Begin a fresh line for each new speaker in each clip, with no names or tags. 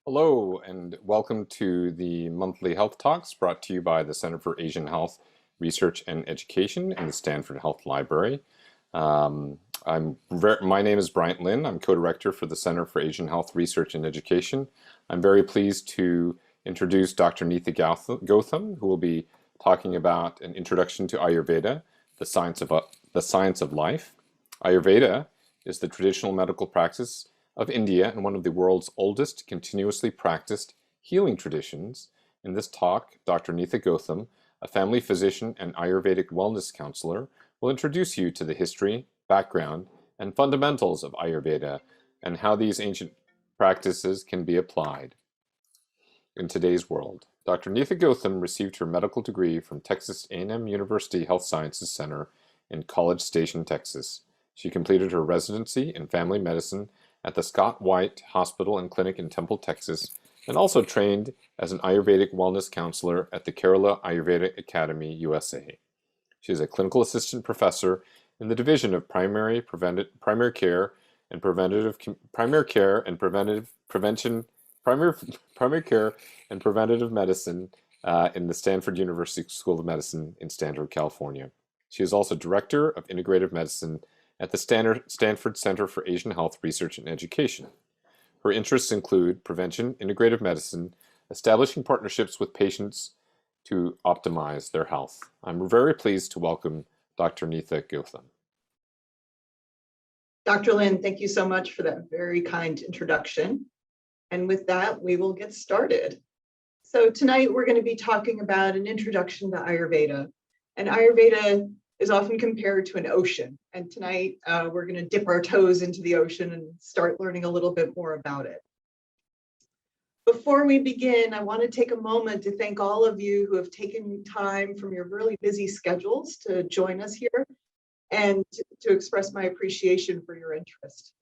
Hello, and welcome to the monthly health talks brought to you by the Center for Asian Health Research and Education and the Stanford Health Library. My name is Bryant Lin. I'm co-director for the Center for Asian Health Research and Education. I'm very pleased to introduce Dr. Neetha Gautam, who will be talking about an introduction to Ayurveda, the science of life. Ayurveda is the traditional medical practice of India and one of the world's oldest continuously practiced healing traditions. In this talk, Dr. Neetha Gautam, a family physician and Ayurvedic wellness counselor, will introduce you to the history, background, and fundamentals of Ayurveda and how these ancient practices can be applied in today's world. Dr. Neetha Gautam received her medical degree from Texas A&M University Health Sciences Center in College Station, Texas. She completed her residency in family medicine at the Scott White Hospital and Clinic in Temple, Texas, and also trained as an Ayurvedic wellness counselor at the Kerala Ayurveda Academy, USA. She is a clinical assistant professor in the Division of Primary Care and Preventative Medicine in the Stanford University School of Medicine in Stanford, California. She is also director of integrative medicine at the Stanford Center for Asian Health Research and Education. Her interests include prevention, integrative medicine, establishing partnerships with patients to optimize their health. I'm very pleased to welcome Dr. Neetha Gautam.
Dr. Lin, thank you so much for that very kind introduction. And with that, we will get started. So tonight we're going to be talking about an introduction to Ayurveda. And Ayurveda is often compared to an ocean. And tonight we're going to dip our toes into the ocean and start learning a little bit more about it. Before we begin, I want to take a moment to thank all of you who have taken time from your really busy schedules to join us here and to express my appreciation for your interest.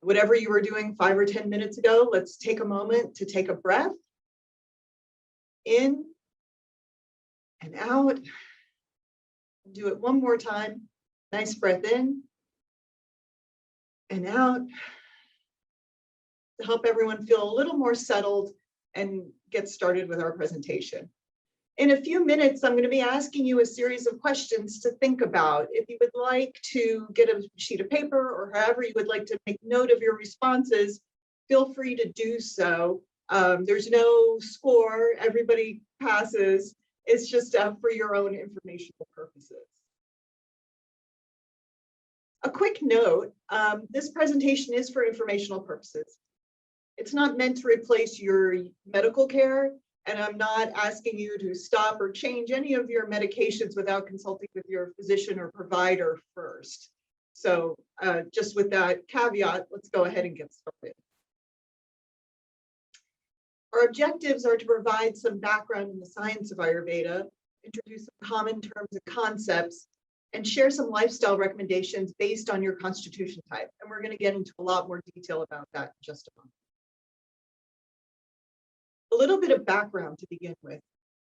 Whatever you were doing 5 or 10 minutes ago, let's take a moment to take a breath in and out. Do it one more time. Nice breath in and out to help everyone feel a little more settled and get started with our presentation. In a few minutes, I'm going to be asking you a series of questions to think about. If you would like to get a sheet of paper or however you would like to make note of your responses, feel free to do so. There's no score, everybody passes. It's just for your own informational purposes. A quick note, this presentation is for informational purposes. It's not meant to replace your medical care, and I'm not asking you to stop or change any of your medications without consulting with your physician or provider first. So just with that caveat, let's go ahead and get started. Our objectives are to provide some background in the science of Ayurveda, introduce some common terms and concepts, and share some lifestyle recommendations based on your constitution type. And we're going to get into a lot more detail about that in just a moment. A little bit of background to begin with.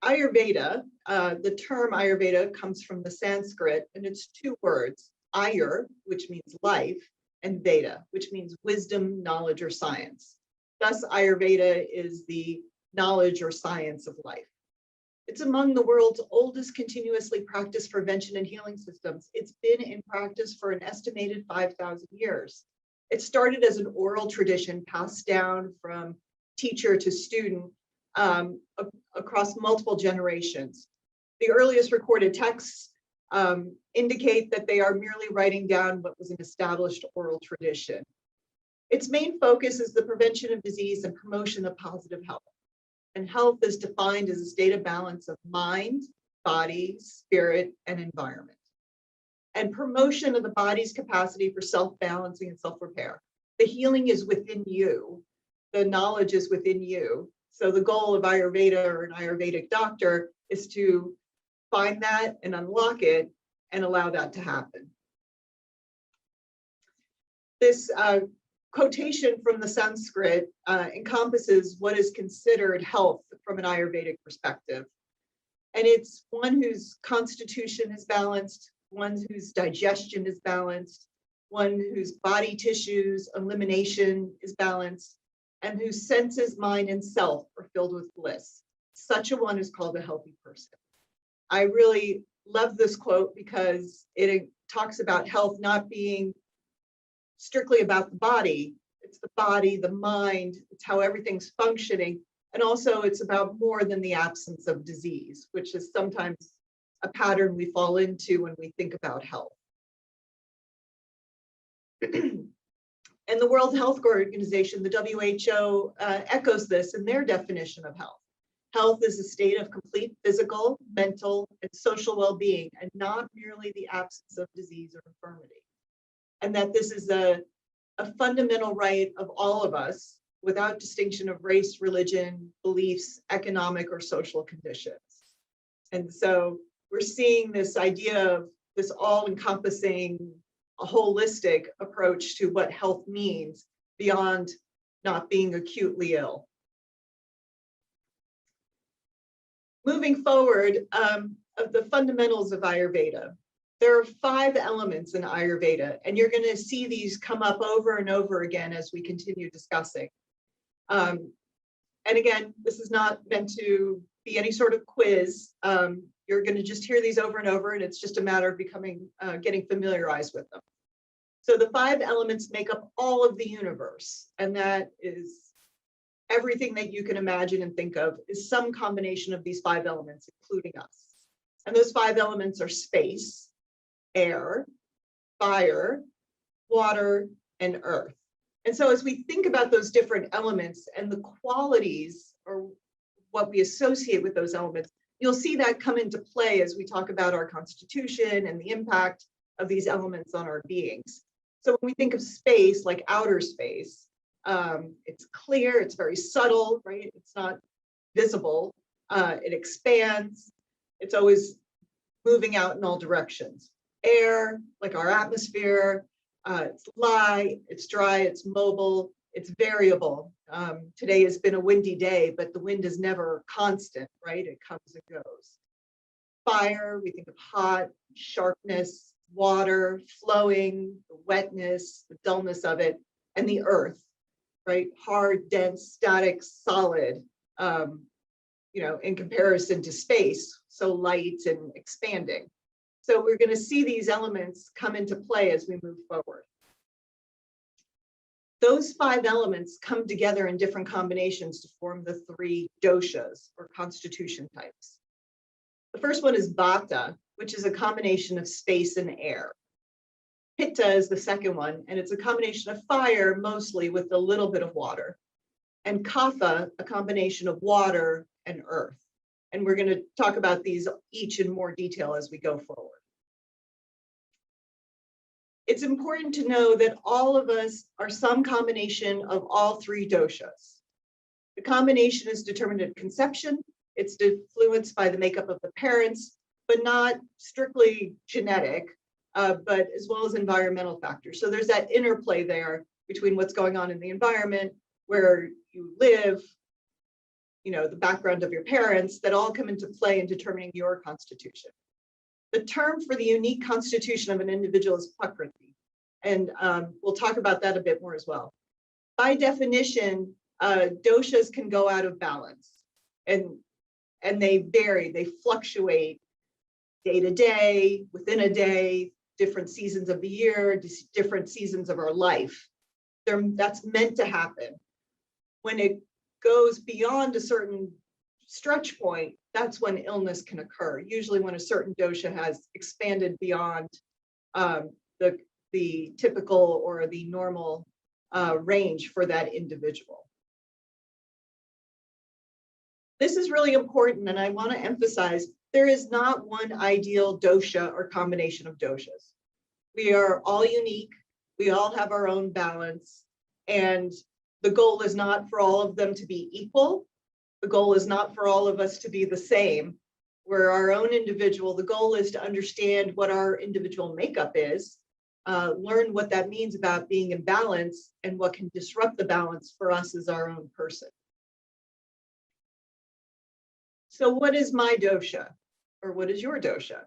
Ayurveda, the term Ayurveda comes from the Sanskrit, and it's 2 words, Ayur, which means life, and Veda, which means wisdom, knowledge, or science. Thus, Ayurveda is the knowledge or science of life. It's among the world's oldest continuously practiced prevention and healing systems. It's been in practice for an estimated 5,000 years. It started as an oral tradition passed down from teacher to student across multiple generations. The earliest recorded texts indicate that they are merely writing down what was an established oral tradition. Its main focus is the prevention of disease and promotion of positive health. And health is defined as a state of balance of mind, body, spirit, and environment. And promotion of the body's capacity for self-balancing and self-repair. The healing is within you. The knowledge is within you. So the goal of Ayurveda or an Ayurvedic doctor is to find that and unlock it and allow that to happen. This quotation from the Sanskrit encompasses what is considered health from an Ayurvedic perspective. And it's one whose constitution is balanced, one whose digestion is balanced, one whose body tissues elimination is balanced, and whose senses, mind, and self are filled with bliss. Such a one is called a healthy person. I really love this quote because it talks about health not being strictly about the body. It's the body, the mind, it's how everything's functioning. And also it's about more than the absence of disease, which is sometimes a pattern we fall into when we think about health. And the World Health Organization, the WHO, echoes this in their definition of health. Health is a state of complete physical, mental, and social well-being, and not merely the absence of disease or infirmity. And that this is a fundamental right of all of us, without distinction of race, religion, beliefs, economic, or social conditions. And so we're seeing this idea of this all-encompassing, a holistic approach to what health means beyond not being acutely ill. Moving forward, of the fundamentals of Ayurveda, there are 5 elements in Ayurveda, and you're going to see these come up over and over again as we continue discussing. And again, this is not meant to be any sort of quiz. You're going to just hear these over and over, and it's just a matter of getting familiarized with them. So the 5 elements make up all of the universe, and that is everything that you can imagine and think of is some combination of these 5 elements, including us. And those 5 elements are space, air, fire, water, and earth. And so as we think about those different elements and the qualities or what we associate with those elements, you'll see that come into play as we talk about our constitution and the impact of these elements on our beings. So when we think of space, like outer space, it's clear, it's very subtle, right? It's not visible. It expands. It's always moving out in all directions. Air, like our atmosphere, it's light, it's dry, it's mobile, it's variable. Today has been a windy day, but the wind is never constant, right? It comes and goes. Fire, we think of hot, sharpness, water, flowing, the wetness, the dullness of it, and the earth, right? Hard, dense, static, solid, in comparison to space, so light and expanding. So we're going to see these elements come into play as we move forward. Those 5 elements come together in different combinations to form the 3 doshas, or constitution types. The first one is Vata, which is a combination of space and air. Pitta is the second one, and it's a combination of fire, mostly with a little bit of water. And Kapha, a combination of water and earth. And we're going to talk about these each in more detail as we go forward. It's important to know that all of us are some combination of all 3 doshas. The combination is determined at conception. It's influenced by the makeup of the parents, but not strictly genetic, but as well as environmental factors. So there's that interplay there between what's going on in the environment, where you live, the background of your parents, that all come into play in determining your constitution. The term for the unique constitution of an individual is prakriti, and we'll talk about that a bit more as well. By definition, doshas can go out of balance, and they vary, they fluctuate day to day, within a day, different seasons of the year, different seasons of our life. That's meant to happen. When it goes beyond a certain stretch point, that's when illness can occur. Usually when a certain dosha has expanded beyond the typical or the normal range for that individual. This is really important, and I want to emphasize there is not one ideal dosha or combination of doshas. We are all unique. We all have our own balance, and the goal is not for all of them to be equal. The goal is not for all of us to be the same. We're our own individual. The goal is to understand what our individual makeup is, learn what that means about being in balance, and what can disrupt the balance for us as our own person. So what is my dosha, or what is your dosha?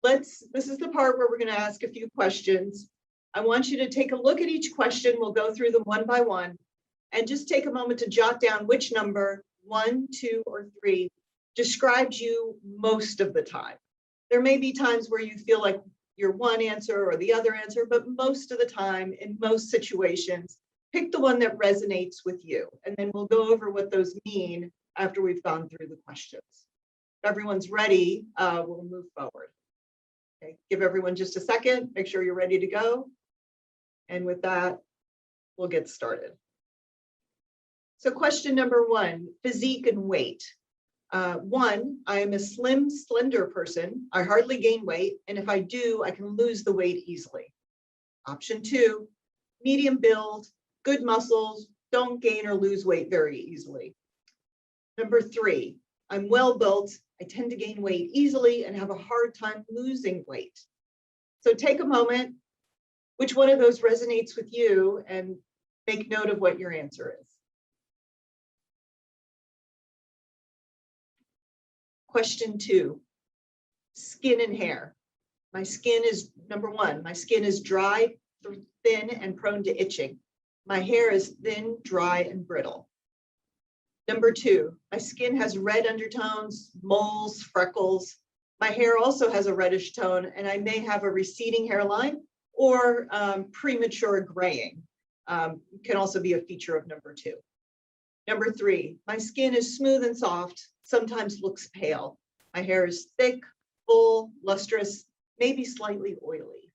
This is the part where we're going to ask a few questions. I want you to take a look at each question. We'll go through them one by one, And just take a moment to jot down which number, 1, 2, or 3, describes you most of the time. There may be times where you feel like you're one answer or the other answer, but most of the time, in most situations, pick the one that resonates with you. And then we'll go over what those mean after we've gone through the questions. If everyone's ready, we'll move forward. Okay, give everyone just a second, make sure you're ready to go. And with that, we'll get started. So question number 1, physique and weight. 1, I am a slim, slender person. I hardly gain weight, and if I do, I can lose the weight easily. Option 2, medium build, good muscles, don't gain or lose weight very easily. Number 3, I'm well built. I tend to gain weight easily and have a hard time losing weight. So take a moment, which one of those resonates with you, and make note of what your answer is. Question 2, skin and hair. My skin is, number 1, my skin is dry, thin, and prone to itching. My hair is thin, dry, and brittle. Number 2, my skin has red undertones, moles, freckles. My hair also has a reddish tone, and I may have a receding hairline or premature graying. Can also be a feature of number 2. Number 3, my skin is smooth and soft, sometimes looks pale. My hair is thick, full, lustrous, maybe slightly oily.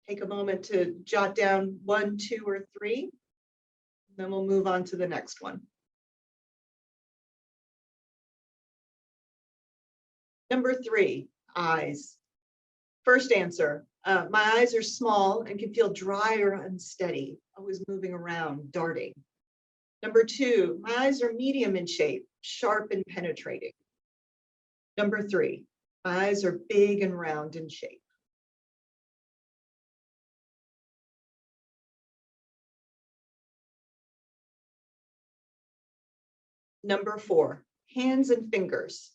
Take a moment to jot down 1, 2, or 3, then we'll move on to the next one. Number 3, eyes. First answer, my eyes are small and can feel dry or unsteady, always moving around, darting. Number 2, my eyes are medium in shape, sharp and penetrating. Number 3, my eyes are big and round in shape. Number 4, hands and fingers.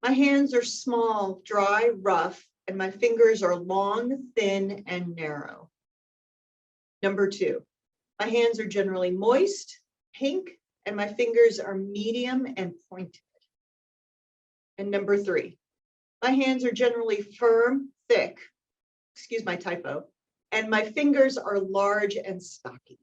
My hands are small, dry, rough, and my fingers are long, thin, and narrow. Number 2, my hands are generally moist, pink, and my fingers are medium and pointed. And number 3, my hands are generally firm, thick, excuse my typo, and my fingers are large and stocky.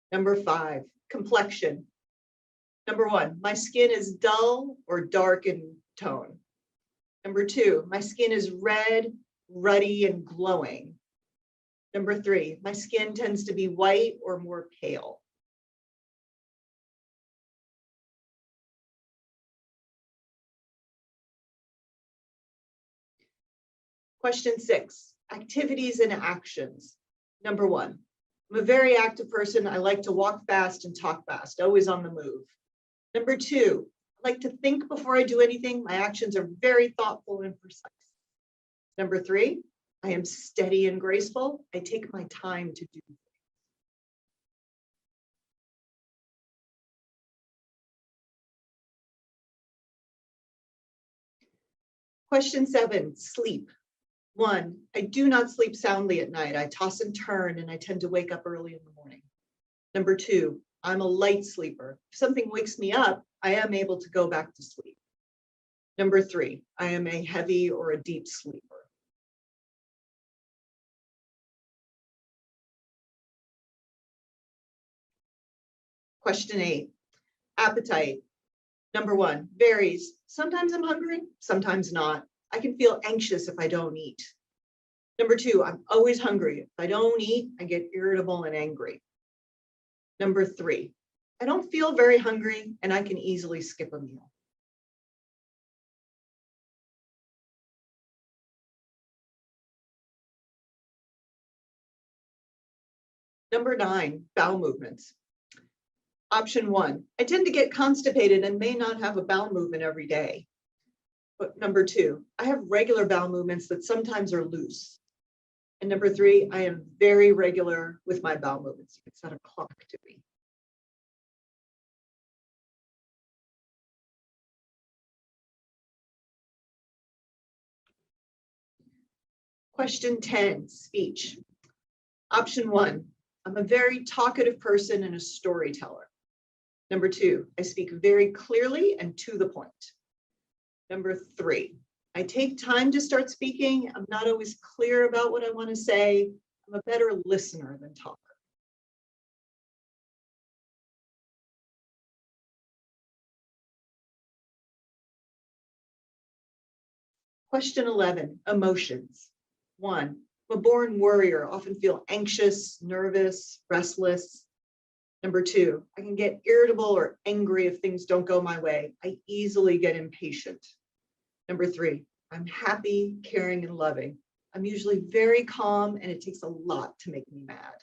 Number 5, complexion. Number 1, my skin is dull or dark in tone. Number 2, my skin is red, ruddy, and glowing. Number 3, my skin tends to be white or more pale. Question 6, activities and actions. Number 1, I'm a very active person. I like to walk fast and talk fast, always on the move. Number 2, I like to think before I do anything. My actions are very thoughtful and precise. Number 3, I am steady and graceful. I take my time to do things. Question 7, sleep. 1, I do not sleep soundly at night. I toss and turn, and I tend to wake up early in the morning. Number 2, I'm a light sleeper. If something wakes me up, I am able to go back to sleep. Number 3, I am a heavy or a deep sleeper. Question 8, appetite. Number 1, varies. Sometimes I'm hungry, sometimes not. I can feel anxious if I don't eat. Number 2, I'm always hungry. If I don't eat, I get irritable and angry. Number 3, I don't feel very hungry and I can easily skip a meal. Number 9, bowel movements. Option 1, I tend to get constipated and may not have a bowel movement every day. But number 2, I have regular bowel movements that sometimes are loose. And number 3, I am very regular with my bowel movements. It's not a clock to me. Question 10, speech. Option 1, I'm a very talkative person and a storyteller. Number 2, I speak very clearly and to the point. Number 3, I take time to start speaking. I'm not always clear about what I want to say. I'm a better listener than talker. Question 11, emotions. 1, I'm a born worrier, often feel anxious, nervous, restless. Number 2, I can get irritable or angry if things don't go my way. I easily get impatient. Number 3, I'm happy, caring, and loving. I'm usually very calm, and it takes a lot to make me mad.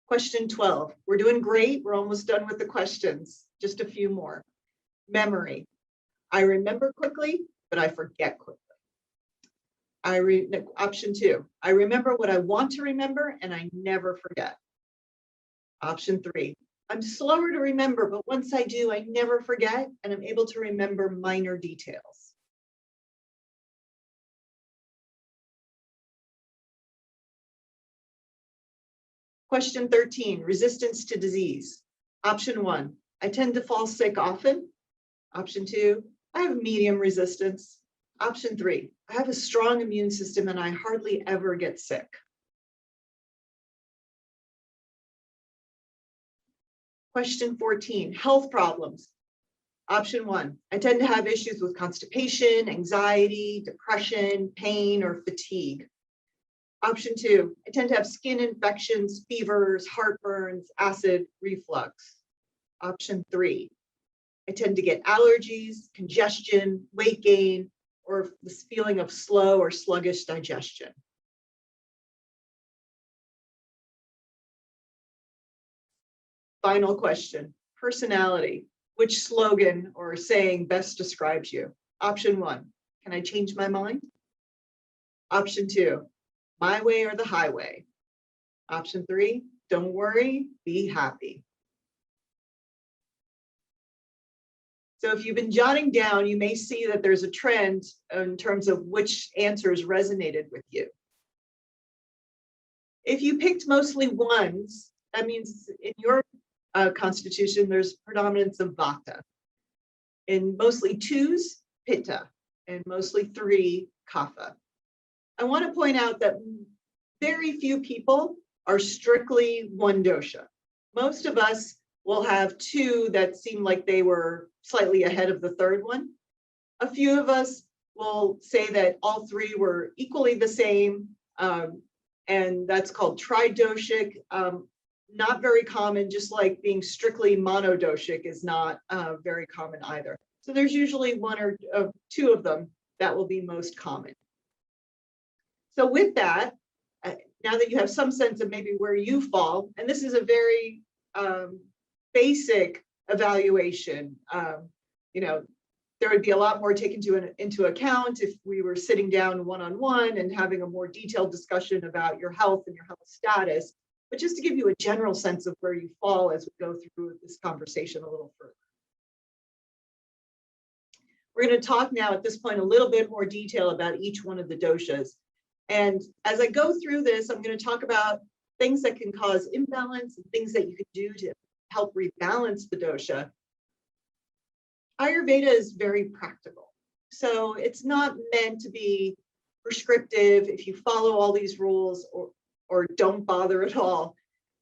Question 12. We're doing great. We're almost done with the questions. Just a few more. Memory. I remember quickly, but I forget quickly. Option 2. I remember what I want to remember, and I never forget. Option 3. I'm slower to remember, but once I do, I never forget, and I'm able to remember minor details. Question 13, resistance to disease. Option 1, I tend to fall sick often. Option 2, I have medium resistance. Option 3, I have a strong immune system and I hardly ever get sick. Question 14, health problems. Option 1, I tend to have issues with constipation, anxiety, depression, pain, or fatigue. Option 2, I tend to have skin infections, fevers, heartburns, acid reflux. Option 3, I tend to get allergies, congestion, weight gain, or this feeling of slow or sluggish digestion. Final question, personality. Which slogan or saying best describes you? Option 1, can I change my mind? Option 2, my way or the highway. Option 3, don't worry, be happy. So if you've been jotting down, you may see that there's a trend in terms of which answers resonated with you. If you picked mostly ones, that means in your constitution, there's predominance of Vata. In mostly twos, Pitta, and mostly 3, Kapha. I want to point out that very few people are strictly one dosha. Most of us will have 2 that seem like they were slightly ahead of the third one. A few of us will say that all 3 were equally the same, and that's called tridoshic. Not very common, just like being strictly monodoshic is not very common either. So there's usually 1 or 2 of them that will be most common. So with that, now that you have some sense of maybe where you fall, and this is a very basic evaluation, there would be a lot more taken into account if we were sitting down one-on-one and having a more detailed discussion about your health and your health status. But just to give you a general sense of where you fall as we go through this conversation a little further. We're going to talk now at this point a little bit more detail about each one of the doshas. And as I go through this, I'm going to talk about things that can cause imbalance and things that you can do to help rebalance the dosha. Ayurveda is very practical. So it's not meant to be prescriptive if you follow all these rules or don't bother at all.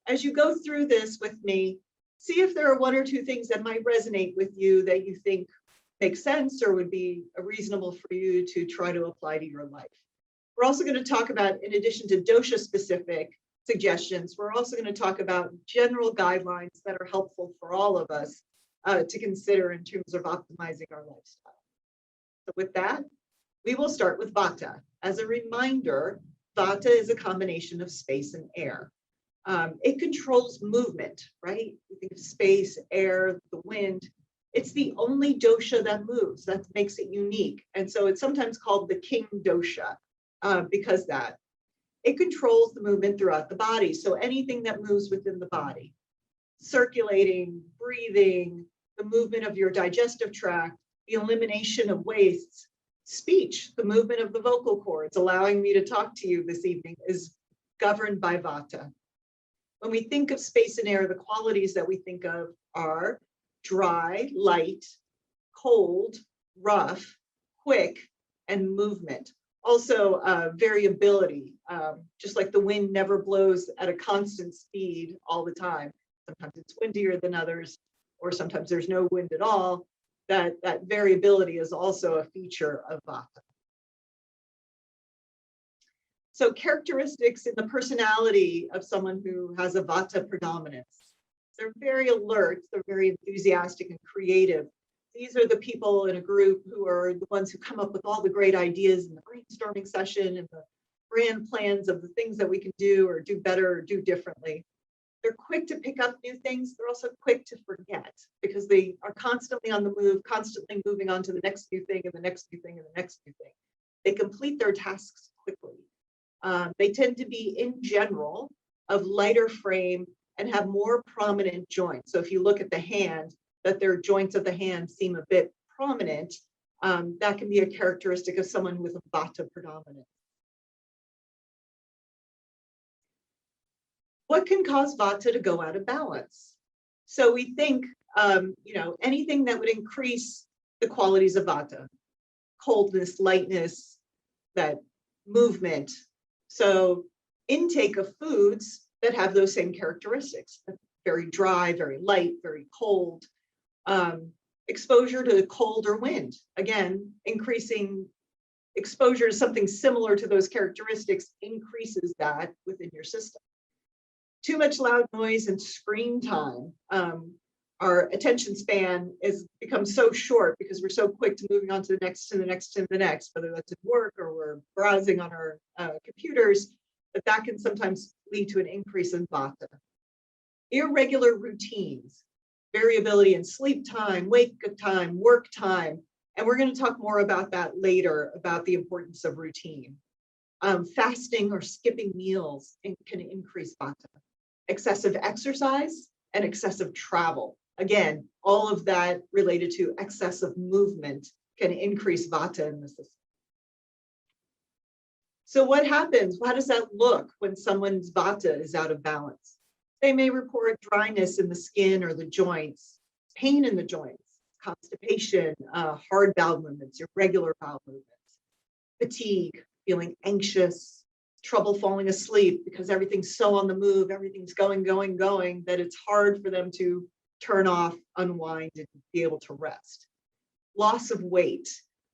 As you go through this with me, see if there are 1 or 2 things that might resonate with you that you think make sense or would be reasonable for you to try to apply to your life. We're also going to talk about, in addition to dosha-specific suggestions, we're also going to talk about general guidelines that are helpful for all of us to consider in terms of optimizing our lifestyle. So with that, we will start with Vata. As a reminder, Vata is a combination of space and air. It controls movement, right? You think of space, air, the wind. It's the only dosha that moves. That makes it unique. And so it's sometimes called the king dosha because that. It controls the movement throughout the body. So anything that moves within the body, circulating, breathing, the movement of your digestive tract, the elimination of wastes. Speech, the movement of the vocal cords, allowing me to talk to you this evening, is governed by Vata. When we think of space and air, the qualities that we think of are dry, light, cold, rough, quick, and movement. Also, variability, just like the wind never blows at a constant speed all the time. Sometimes it's windier than others, or sometimes there's no wind at all. That variability is also a feature of Vata. So characteristics in the personality of someone who has a Vata predominance. They're very alert, they're very enthusiastic and creative. These are the people in a group who are the ones who come up with all the great ideas in the brainstorming session and the grand plans of the things that we can do or do better or do differently. They're quick to pick up new things. They're also quick to forget because they are constantly on the move, constantly moving on to the next new thing and the next new thing and the next new thing. They complete their tasks quickly. They tend to be, in general, of lighter frame and have more prominent joints. So if you look at the hand, that their joints of the hand seem a bit prominent, that can be a characteristic of someone with a Vata predominance. What can cause Vata to go out of balance? So we think, anything that would increase the qualities of Vata, coldness, lightness, that movement. So intake of foods that have those same characteristics, very dry, very light, very cold. Exposure to cold or wind, again, increasing exposure to something similar to those characteristics increases that within your system. Too much loud noise and screen time. Our attention span is becomes so short because we're so quick to moving on to the next, to the next, to the next, whether that's at work or we're browsing on our computers, that can sometimes lead to an increase in Vata. Irregular routines, variability in sleep time, wake time, work time, and we're going to talk more about that later, about the importance of routine. Fasting or skipping meals can increase Vata. Excessive exercise and excessive travel. Again, all of that related to excessive movement can increase Vata in the system. So what happens? How does that look when someone's Vata is out of balance? They may report dryness in the skin or the joints, pain in the joints, constipation, hard bowel movements, irregular bowel movements, fatigue, feeling anxious, trouble falling asleep because everything's so on the move, everything's going, that it's hard for them to turn off, unwind, and be able to rest. Loss of weight.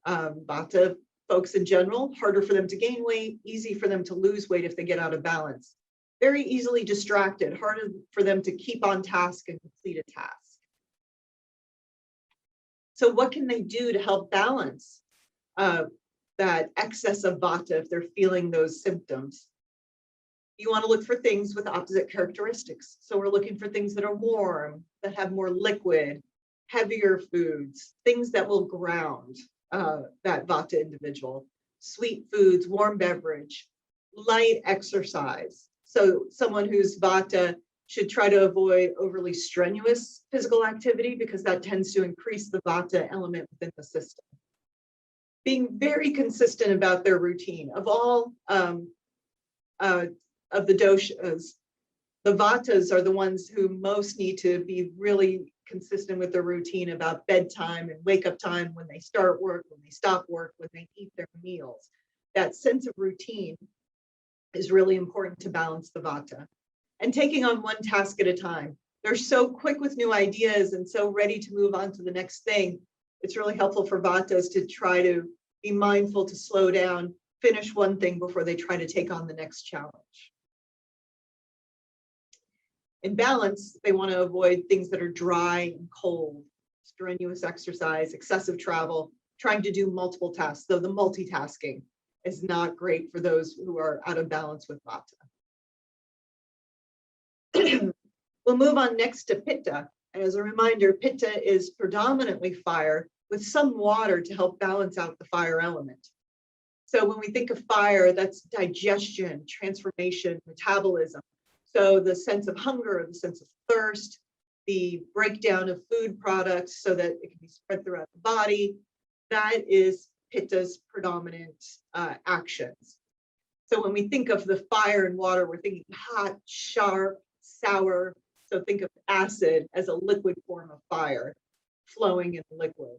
Vata folks in general, harder for them to gain weight, easy for them to lose weight if they get out of balance. Very easily distracted, harder for them to keep on task and complete a task. So what can they do to help balance that excess of Vata if they're feeling those symptoms? You want to look for things with opposite characteristics. So we're looking for things that are warm, that have more liquid, heavier foods, things that will ground that Vata individual. Sweet foods, warm beverage, light exercise. So someone who's Vata should try to avoid overly strenuous physical activity because that tends to increase the Vata element within the system. Being very consistent about their routine. Of all of the doshas, the Vatas are the ones who most need to be really consistent with their routine about bedtime and wake up time, when they start work, when they stop work, when they eat their meals. That sense of routine is really important to balance the Vata. And taking on one task at a time. They're so quick with new ideas and so ready to move on to the next thing. It's really helpful for Vatas to try to be mindful to slow down, finish one thing before they try to take on the next challenge. In balance, they want to avoid things that are dry and cold, strenuous exercise, excessive travel, trying to do multiple tasks. So the multitasking is not great for those who are out of balance with Vata. We'll move on next to Pitta. And as a reminder, Pitta is predominantly fire with some water to help balance out the fire element. So when we think of fire, that's digestion, transformation, metabolism. So the sense of hunger, the sense of thirst, the breakdown of food products so that it can be spread throughout the body. That is Pitta's predominant actions. So when we think of the fire and water, we're thinking hot, sharp, sour. So think of acid as a liquid form of fire flowing in liquid.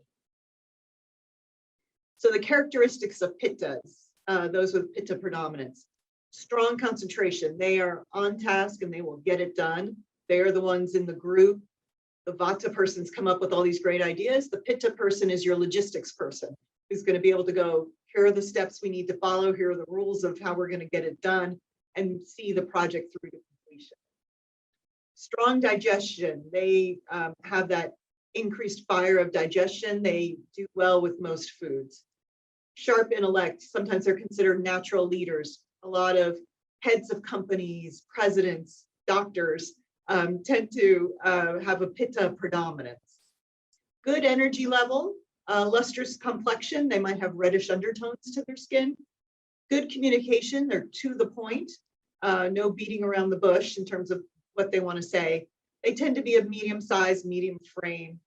So the characteristics of Pittas, those with Pitta predominance: strong concentration. They are on task and they will get it done. They are the ones in the group. The Vata persons come up with all these great ideas. The Pitta person is your logistics person, who's going to be able to go, here are the steps we need to follow, here are the rules of how we're going to get it done, and see the project through to completion. Strong digestion. They have that increased fire of digestion. They do well with most foods. Sharp intellect. Sometimes they're considered natural leaders. A lot of heads of companies, presidents, doctors tend to have a Pitta predominance. Good energy level. Lustrous complexion. They might have reddish undertones to their skin. Good communication. They're to the point. No beating around the bush in terms of what they want to say. They tend to be of medium size, medium frame,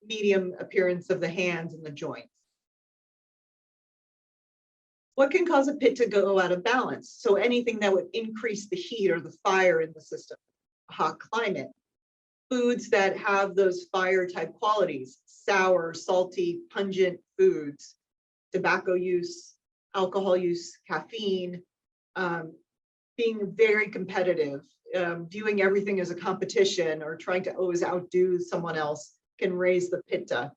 medium appearance of the hands and the joints. What can cause a Pitta to go out of balance? So anything that would increase the heat or the fire in the system. A hot climate. Foods that have those fire type qualities: sour, salty, pungent foods, tobacco use, alcohol use, caffeine, being very competitive, viewing everything as a competition or trying to always outdo someone else can raise the Pitta.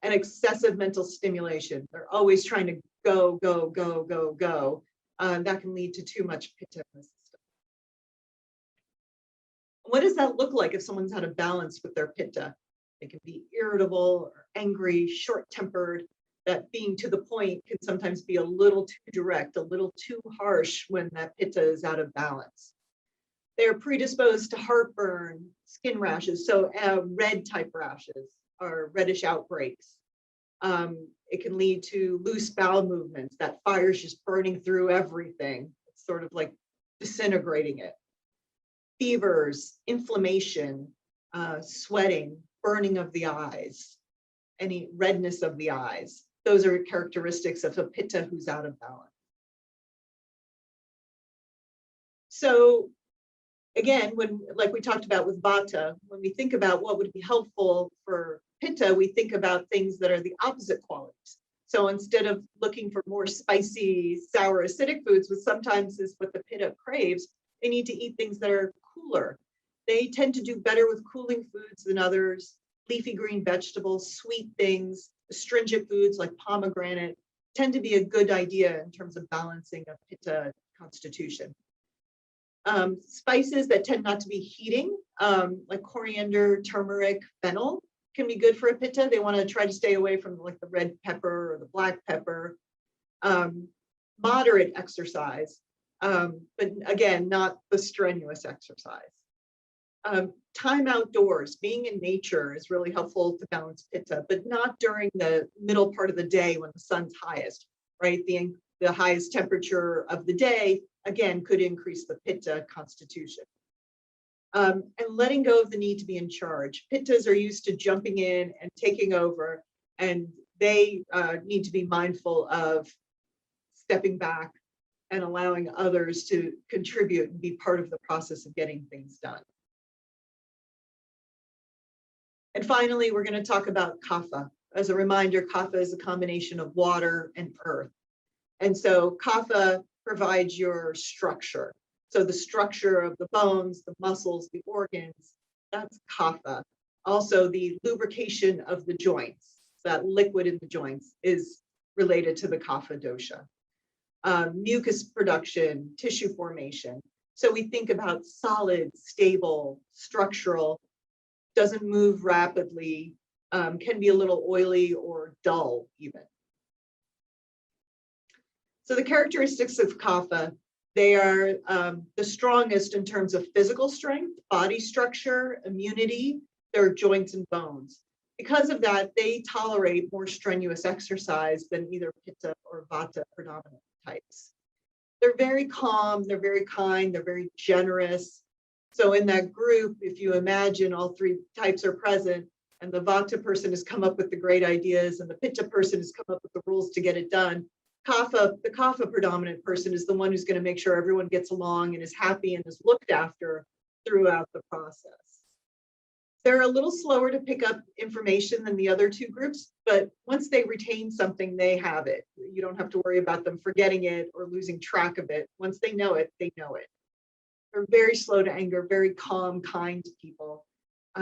And excessive mental stimulation. They're always trying to go, go, go, go, go. That can lead to too much Pitta in the system. What does that look like if someone's out of balance with their Pitta? They can be irritable or angry, short-tempered. That being to the point can sometimes be a little too direct, a little too harsh when that Pitta is out of balance. They're predisposed to heartburn, skin rashes, so red type rashes or reddish outbreaks. It can lead to loose bowel movements. That fire's just burning through everything. It's sort of like disintegrating it. Fevers, inflammation, sweating, burning of the eyes, any redness of the eyes. Those are characteristics of a Pitta who's out of balance. So again, like we talked about with Vata, when we think about what would be helpful for Pitta, we think about things that are the opposite qualities. So instead of looking for more spicy, sour, acidic foods, which sometimes is what the Pitta craves, they need to eat things that are cooler. They tend to do better with cooling foods than others. Leafy green vegetables, sweet things, astringent foods like pomegranate tend to be a good idea in terms of balancing a Pitta constitution. Spices that tend not to be heating, like coriander, turmeric, fennel, can be good for a Pitta. They want to try to stay away from like the red pepper or the black pepper. Moderate exercise, but again, not the strenuous exercise. Time outdoors, being in nature is really helpful to balance Pitta, but not during the middle part of the day when the sun's highest, right? The highest temperature of the day, again, could increase the Pitta constitution. And letting go of the need to be in charge. Pittas are used to jumping in and taking over, and they need to be mindful of stepping back and allowing others to contribute and be part of the process of getting things done. And finally, we're going to talk about Kapha. As a reminder, Kapha is a combination of water and earth. And so Kapha provides your structure. So the structure of the bones, the muscles, the organs, that's Kapha. Also, the lubrication of the joints, that liquid in the joints, is related to the Kapha dosha. Mucus production, tissue formation. So we think about solid, stable, structural, doesn't move rapidly, can be a little oily or dull even. So the characteristics of Kapha, they are the strongest in terms of physical strength, body structure, immunity, their joints and bones. Because of that, they tolerate more strenuous exercise than either Pitta or Vata predominant types. They're very calm, they're very kind, they're very generous, So in that group, if you imagine all three types are present, and the Vata person has come up with the great ideas, and the Pitta person has come up with the rules to get it done, the Kapha predominant person is the one who's going to make sure everyone gets along and is happy and is looked after throughout the process. They're a little slower to pick up information than the other two groups, but once they retain something, they have it. You don't have to worry about them forgetting it or losing track of it. Once they know it, they know it. They're very slow to anger, very calm, kind people.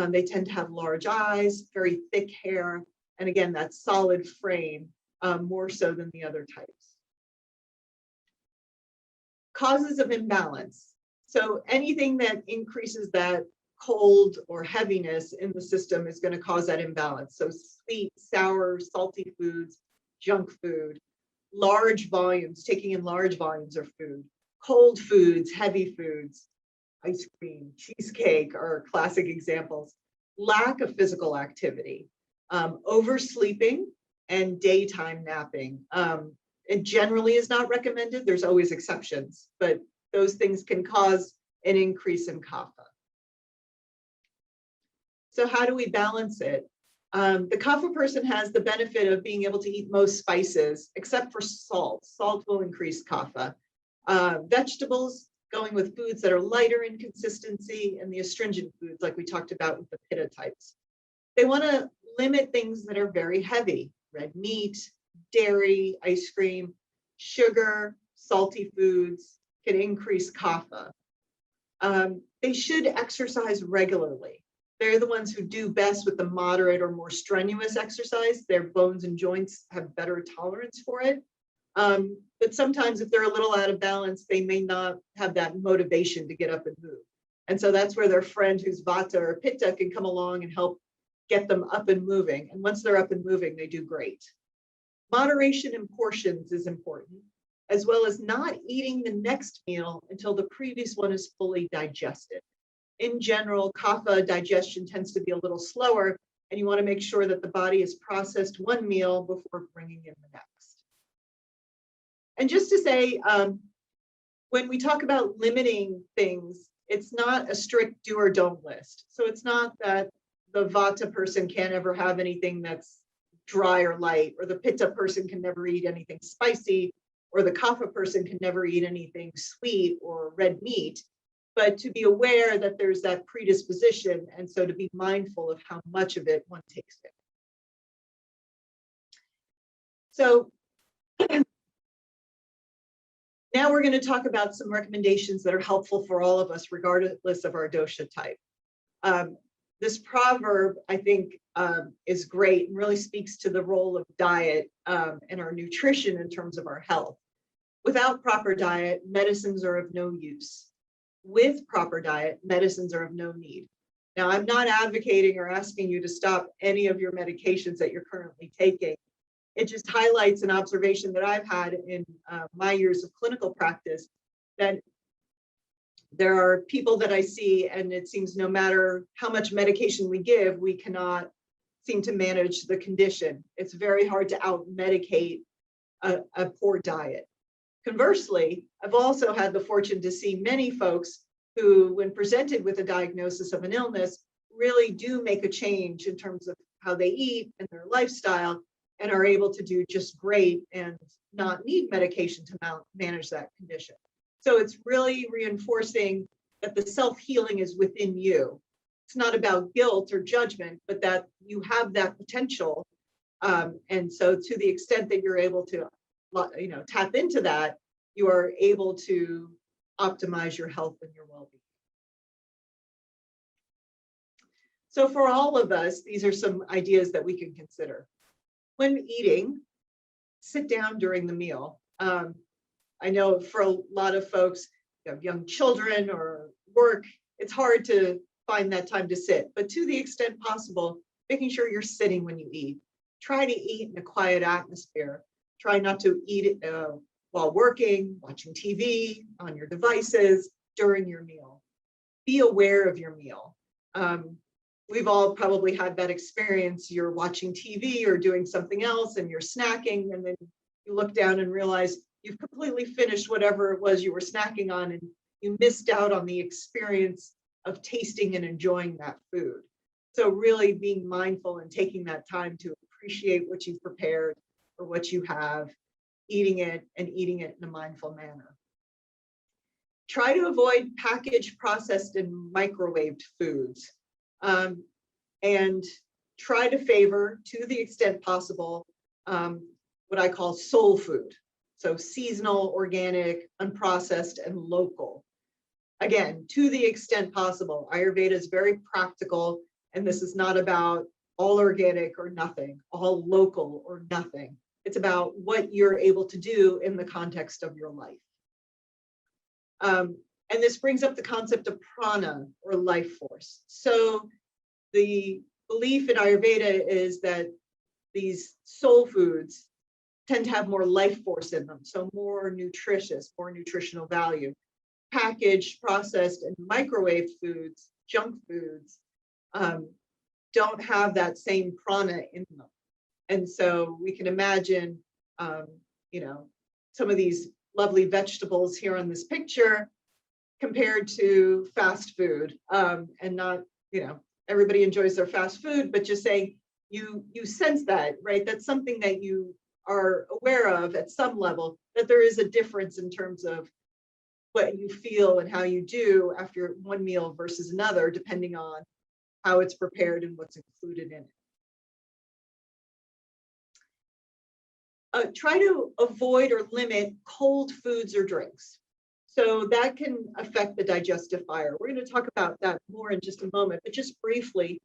They tend to have large eyes, very thick hair, and again, that solid frame, more so than the other types. Causes of imbalance. So anything that increases that cold or heaviness in the system is going to cause that imbalance. So sweet, sour, salty foods, junk food, large volumes, taking in large volumes of food, cold foods, heavy foods, ice cream, cheesecake are classic examples. Lack of physical activity, oversleeping, and daytime napping. It generally is not recommended. There's always exceptions, but those things can cause an increase in kapha. So how do we balance it? The kapha person has the benefit of being able to eat most spices, except for salt. Salt will increase kapha. Vegetables, going with foods that are lighter in consistency, and the astringent foods like we talked about with the pitta types. They want to limit things that are very heavy: red meat, dairy, ice cream, sugar, salty foods can increase kapha. They should exercise regularly. They're the ones who do best with the moderate or more strenuous exercise. Their bones and joints have better tolerance for it. But sometimes if they're a little out of balance, they may not have that motivation to get up and move. And so that's where their friend who's Vata or Pitta can come along and help get them up and moving. And once they're up and moving, they do great. Moderation in portions is important, as well as not eating the next meal until the previous one is fully digested. In general, kapha digestion tends to be a little slower, and you want to make sure that the body has processed one meal before bringing in the next. And just to say, when we talk about limiting things, it's not a strict do or don't list. So it's not that the Vata person can't ever have anything that's dry or light, or the Pitta person can never eat anything spicy, or the kapha person can never eat anything sweet or red meat. But to be aware that there's that predisposition, and so to be mindful of how much of it one takes in. So now we're going to talk about some recommendations that are helpful for all of us, regardless of our dosha type. This proverb, I think, is great and really speaks to the role of diet and our nutrition in terms of our health. Without proper diet, medicines are of no use. With proper diet, medicines are of no need. Now, I'm not advocating or asking you to stop any of your medications that you're currently taking. It just highlights an observation that I've had in my years of clinical practice, that there are people that I see, and it seems no matter how much medication we give, we cannot seem to manage the condition. It's very hard to out-medicate a poor diet. Conversely, I've also had the fortune to see many folks who, when presented with a diagnosis of an illness, really do make a change in terms of how they eat and their lifestyle, and are able to do just great and not need medication to manage that condition. So it's really reinforcing that the self-healing is within you. It's not about guilt or judgment, but that you have that potential. And so to the extent that you're able to tap into that, you are able to optimize your health and your well-being. So for all of us, these are some ideas that we can consider. When eating, sit down during the meal. I know for a lot of folks, you have young children or work, it's hard to find that time to sit, but to the extent possible, making sure you're sitting when you eat. Try to eat in a quiet atmosphere. Try not to eat while working, watching TV, on your devices, during your meal. Be aware of your meal. We've all probably had that experience. You're watching TV or doing something else and you're snacking, and then you look down and realize you've completely finished whatever it was you were snacking on, and you missed out on the experience of tasting and enjoying that food. So really being mindful and taking that time to appreciate what you've prepared or what you have, eating it and eating it in a mindful manner. Try to avoid packaged, processed, and microwaved foods. And try to favor, to the extent possible, what I call soul food. So seasonal, organic, unprocessed, and local. Again, to the extent possible. Ayurveda is very practical, and this is not about all organic or nothing, all local or nothing. It's about what you're able to do in the context of your life. And this brings up the concept of prana, or life force. So the belief in Ayurveda is that these soul foods tend to have more life force in them, so more nutritious, more nutritional value. Packaged, processed, and microwave foods, junk foods, don't have that same prana in them. And so we can imagine, some of these lovely vegetables here on this picture compared to fast food, and not, everybody enjoys their fast food, but just saying you sense that, right? That's something that you are aware of at some level, that there is a difference in terms of what you feel and how you do after one meal versus another, depending on how it's prepared and what's included in it. Try to avoid or limit cold foods or drinks. So that can affect the digestive fire. We're going to talk about that more in just a moment, but just briefly,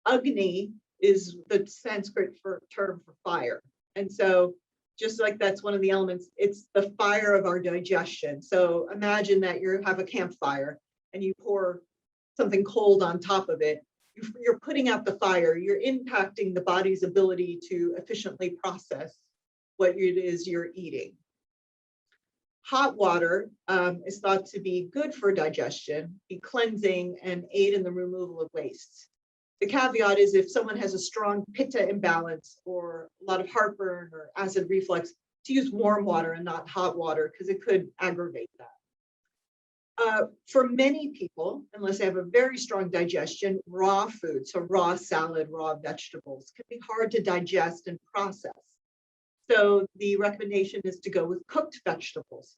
Agni is the Sanskrit term for fire. And so just like that's one of the elements, it's the fire of our digestion. So imagine that you have a campfire and you pour something cold on top of it. You're putting out the fire. You're impacting the body's ability to efficiently process what it is you're eating. Hot water is thought to be good for digestion, be cleansing, and aid in the removal of wastes. The caveat is if someone has a strong pitta imbalance or a lot of heartburn or acid reflux, to use warm water and not hot water, because it could aggravate that. For many people, unless they have a very strong digestion, raw food, so raw salad, raw vegetables, can be hard to digest and process. So the recommendation is to go with cooked vegetables.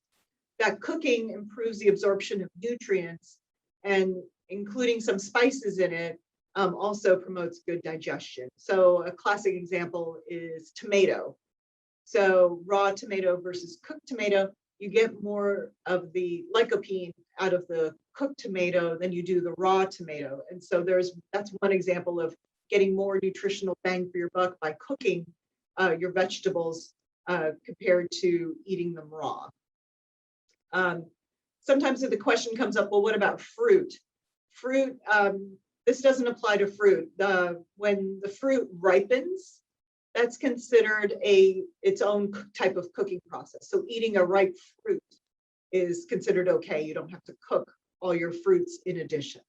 That cooking improves the absorption of nutrients, and including some spices in it also promotes good digestion. So a classic example is tomato. So raw tomato versus cooked tomato, you get more of the lycopene out of the cooked tomato than you do the raw tomato. And so that's one example of getting more nutritional bang for your buck by cooking your vegetables compared to eating them raw. Sometimes the question comes up, well, what about fruit? Fruit, this doesn't apply to fruit. When the fruit ripens, that's considered its own type of cooking process. So eating a ripe fruit is considered okay. You don't have to cook all your fruits in addition.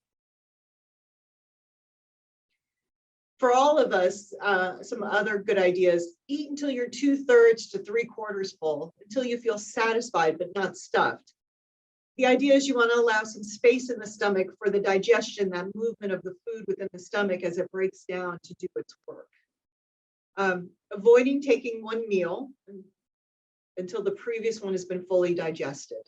For all of us, some other good ideas: eat until you're 2/3 to 3/4 full, until you feel satisfied but not stuffed. The idea is you want to allow some space in the stomach for the digestion, that movement of the food within the stomach as it breaks down to do its work. Avoiding taking one meal until the previous one has been fully digested.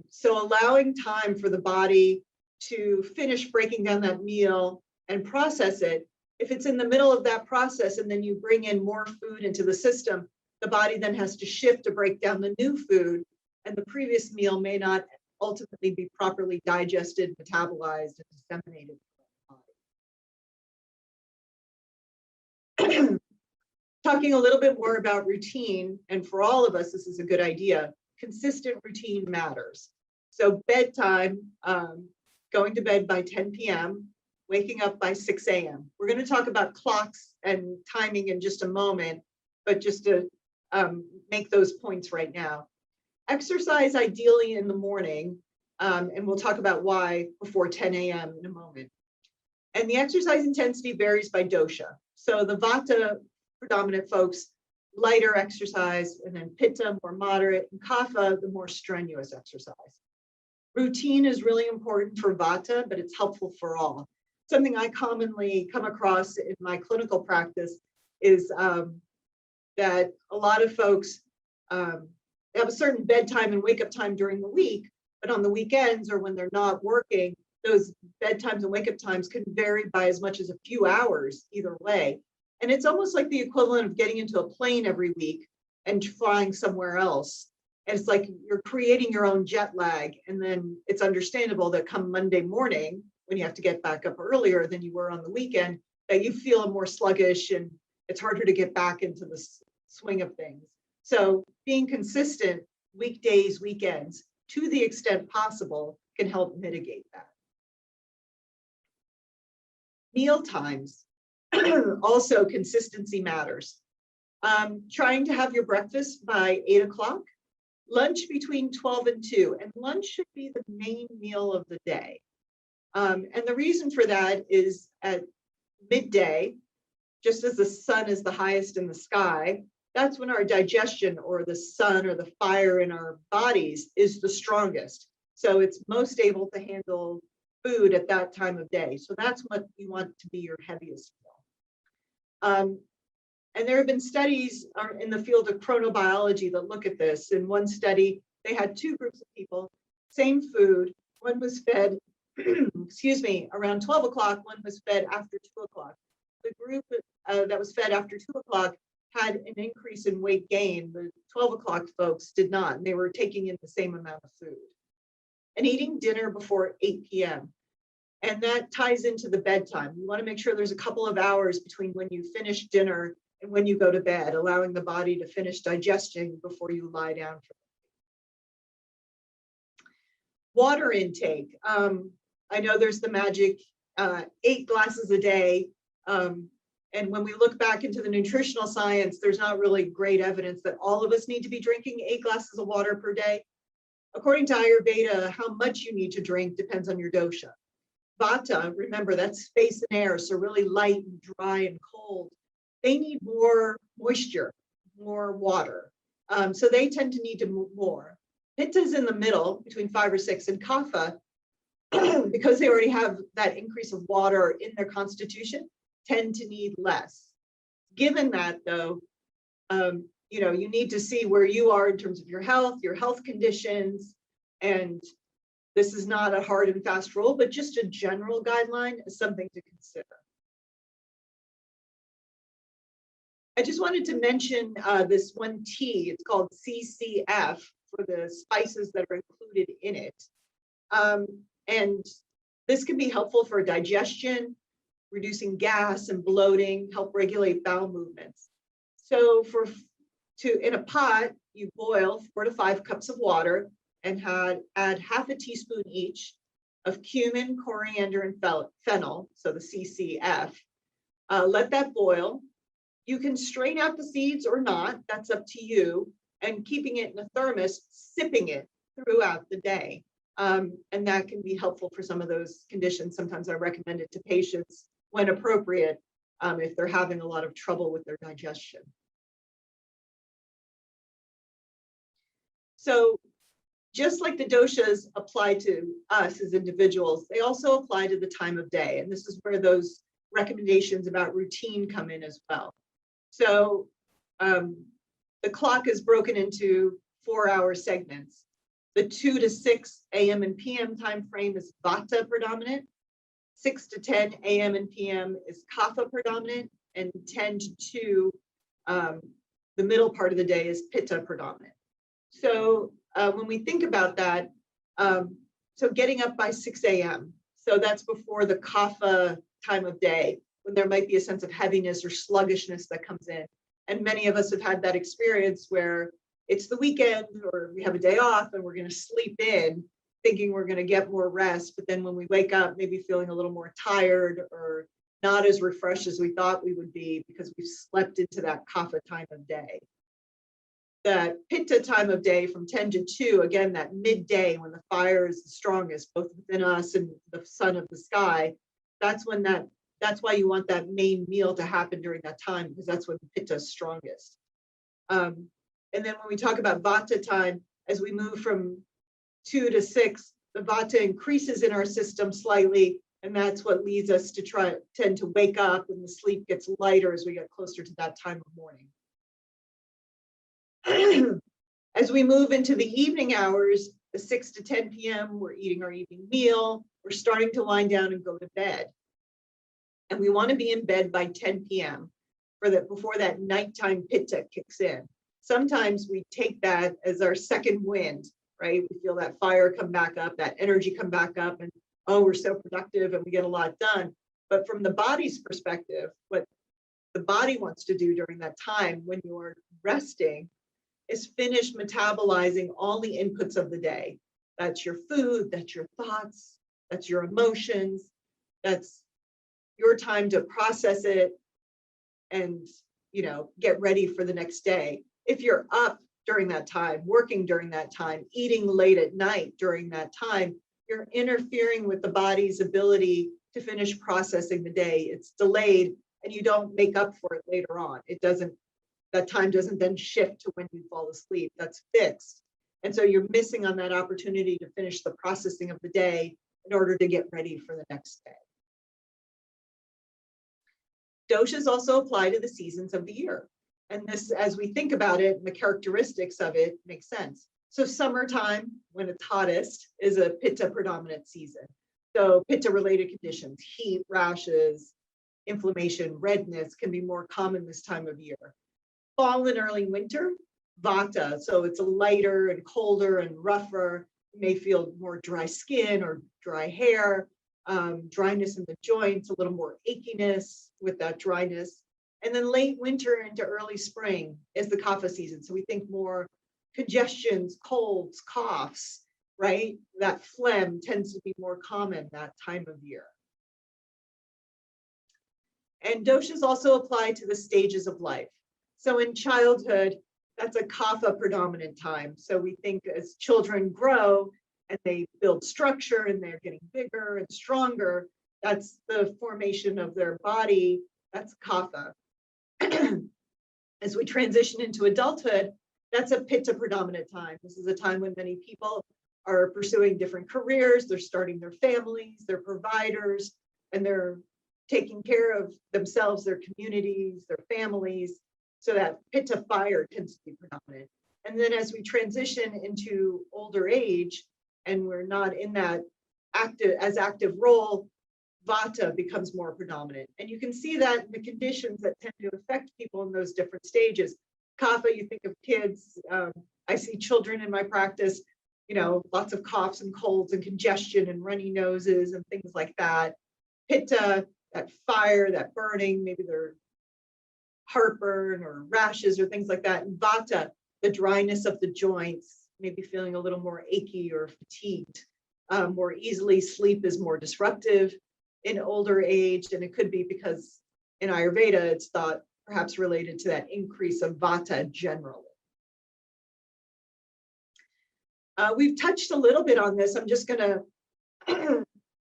So allowing time for the body to finish breaking down that meal and process it. If it's in the middle of that process and then you bring in more food into the system, the body then has to shift to break down the new food, and the previous meal may not ultimately be properly digested, metabolized, and disseminated. Talking a little bit more about routine, and for all of us, this is a good idea. Consistent routine matters. So bedtime, going to bed by 10 p.m., waking up by 6 a.m. We're going to talk about clocks and timing in just a moment, but just to make those points right now. Exercise ideally in the morning, and we'll talk about why before 10 a.m. in a moment. And the exercise intensity varies by dosha. So the Vata predominant folks, lighter exercise, and then Pitta, more moderate, and Kapha, the more strenuous exercise. Routine is really important for Vata, but it's helpful for all. Something I commonly come across in my clinical practice is that a lot of folks have a certain bedtime and wake up time during the week, but on the weekends or when they're not working, those bedtimes and wake up times can vary by as much as a few hours either way. And it's almost like the equivalent of getting into a plane every week and flying somewhere else. And it's like you're creating your own jet lag. And then it's understandable that come Monday morning, when you have to get back up earlier than you were on the weekend, that you feel more sluggish and it's harder to get back into the swing of things. So being consistent weekdays, weekends, to the extent possible, can help mitigate that. Meal times, also consistency matters. Trying to have your breakfast by 8 o'clock, lunch between 12 and 2, and lunch should be the main meal of the day. And the reason for that is at midday, just as the sun is the highest in the sky, that's when our digestion or the sun or the fire in our bodies is the strongest. So it's most able to handle food at that time of day. So that's what you want to be your heaviest meal. And there have been studies in the field of chronobiology that look at this. In one study, they had two groups of people, same food. One was fed, excuse me, around 12 o'clock, one was fed after 2 o'clock. The group that was fed after 2 o'clock had an increase in weight gain. The 12 o'clock folks did not, and they were taking in the same amount of food. And eating dinner before 8 p.m. And that ties into the bedtime. You want to make sure there's a couple of hours between when you finish dinner and when you go to bed, allowing the body to finish digesting before you lie down. Water intake. I know there's the magic 8 glasses a day. And when we look back into the nutritional science, there's not really great evidence that all of us need to be drinking 8 glasses of water per day. According to Ayurveda, how much you need to drink depends on your dosha. Vata, remember, that's space and air, so really light and dry and cold. They need more moisture, more water. So they tend to need to move more. Pitta's in the middle between 5 or 6, and Kapha, because they already have that increase of water in their constitution, tend to need less. Given that, though, you need to see where you are in terms of your health conditions, and this is not a hard and fast rule, but just a general guideline is something to consider. I just wanted to mention this one tea. It's called CCF for the spices that are included in it. And this can be helpful for digestion, reducing gas and bloating, help regulate bowel movements. So in a pot, you boil 4 to 5 cups of water and add half a teaspoon each of cumin, coriander, and fennel, so the CCF. Let that boil. You can strain out the seeds or not, that's up to you, and keeping it in a thermos, sipping it throughout the day. And that can be helpful for some of those conditions. Sometimes I recommend it to patients when appropriate, if they're having a lot of trouble with their digestion. So just like the doshas apply to us as individuals, they also apply to the time of day. And this is where those recommendations about routine come in as well. So the clock is broken into 4-hour segments. The 2 to 6 a.m. and p.m. time frame is Vata predominant. 6 to 10 a.m. and p.m. is Kapha predominant, and 10 to 2, the middle part of the day, is Pitta predominant. So when we think about that, so getting up by 6 a.m., so that's before the Kapha time of day, when there might be a sense of heaviness or sluggishness that comes in. And many of us have had that experience where it's the weekend or we have a day off and we're going to sleep in thinking we're going to get more rest. But then when we wake up, maybe feeling a little more tired or not as refreshed as we thought we would be because we've slept into that Kapha time of day. That Pitta time of day from 10 to 2, again, that midday when the fire is the strongest, both within us and the sun of the sky, that's why you want that main meal to happen during that time, because that's when Pitta is strongest. And then when we talk about Vata time, as we move from 2 to 6, the vata increases in our system slightly, and that's what leads us to tend to wake up, and the sleep gets lighter as we get closer to that time of morning. As we move into the evening hours, the 6 to 10 p.m., we're eating our evening meal, we're starting to wind down and go to bed. And we want to be in bed by 10 p.m. before that nighttime pitta kicks in. Sometimes we take that as our second wind, right? We feel that fire come back up, that energy come back up, and oh, we're so productive and we get a lot done. But from the body's perspective, what the body wants to do during that time when you're resting is finish metabolizing all the inputs of the day. That's your food, that's your thoughts, that's your emotions, that's your time to process it and, get ready for the next day. If you're up during that time, working during that time, eating late at night during that time, you're interfering with the body's ability to finish processing the day. It's delayed and you don't make up for it later on. That time doesn't then shift to when you fall asleep. That's fixed. And so you're missing on that opportunity to finish the processing of the day in order to get ready for the next day. Doshas also apply to the seasons of the year. And this, as we think about it, and the characteristics of it makes sense. So summertime, when it's hottest, is a pitta predominant season. So pitta related conditions, heat, rashes, inflammation, redness can be more common this time of year. Fall and early winter, vata. So it's a lighter and colder and rougher. You may feel more dry skin or dry hair, dryness in the joints, a little more achiness with that dryness. And then late winter into early spring is the kapha season. So we think more congestions, colds, coughs, right? That phlegm tends to be more common that time of year. And doshas also apply to the stages of life. So in childhood, that's a kapha predominant time. So we think as children grow and they build structure and they're getting bigger and stronger, that's the formation of their body, that's kapha. As we transition into adulthood, that's a pitta predominant time. This is a time when many people are pursuing different careers, they're starting their families, they're providers, and they're taking care of themselves, their communities, their families. So that pitta fire tends to be predominant. And then as we transition into older age and we're not in that active role, vata becomes more predominant. And you can see that in the conditions that tend to affect people in those different stages. Kapha, you think of kids. I see children in my practice, lots of coughs and colds and congestion and runny noses and things like that. Pitta, that fire, that burning, maybe they're heartburn or rashes or things like that. And vata, the dryness of the joints, maybe feeling a little more achy or fatigued. More easily, sleep is more disruptive in older age, and it could be because in Ayurveda, it's thought perhaps related to that increase of vata generally. We've touched a little bit on this. I'm just going to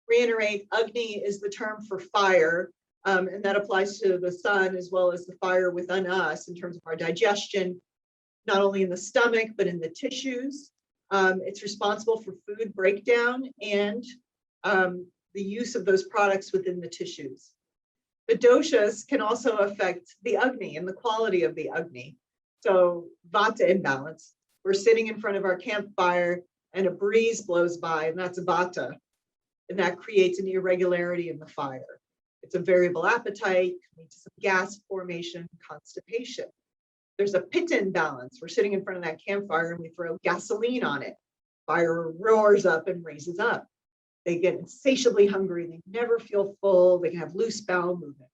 reiterate, Agni is the term for fire, and that applies to the sun as well as the fire within us in terms of our digestion, not only in the stomach, but in the tissues. It's responsible for food breakdown and the use of those products within the tissues. The doshas can also affect the Agni and the quality of the Agni. So vata imbalance. We're sitting in front of our campfire and a breeze blows by, and that's vata. And that creates an irregularity in the fire. It's a variable appetite, can lead to some gas formation, constipation. There's a pitta imbalance. We're sitting in front of that campfire and we throw gasoline on it. Fire roars up and raises up. They get insatiably hungry. They never feel full. They can have loose bowel movements.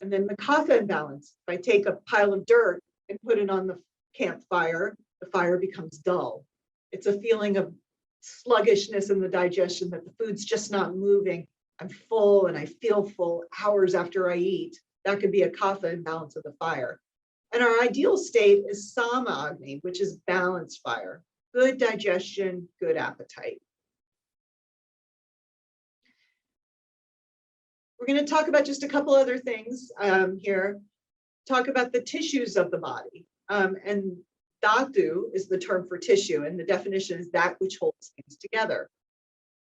And then the kapha imbalance. If I take a pile of dirt and put it on the campfire, the fire becomes dull. It's a feeling of sluggishness in the digestion, that the food's just not moving. I'm full and I feel full hours after I eat. That could be a kapha imbalance of the fire. And our ideal state is sama agni, which is balanced fire. Good digestion, good appetite. We're going to talk about just a couple other things here. Talk about the tissues of the body. And dhatu is the term for tissue, and the definition is that which holds things together.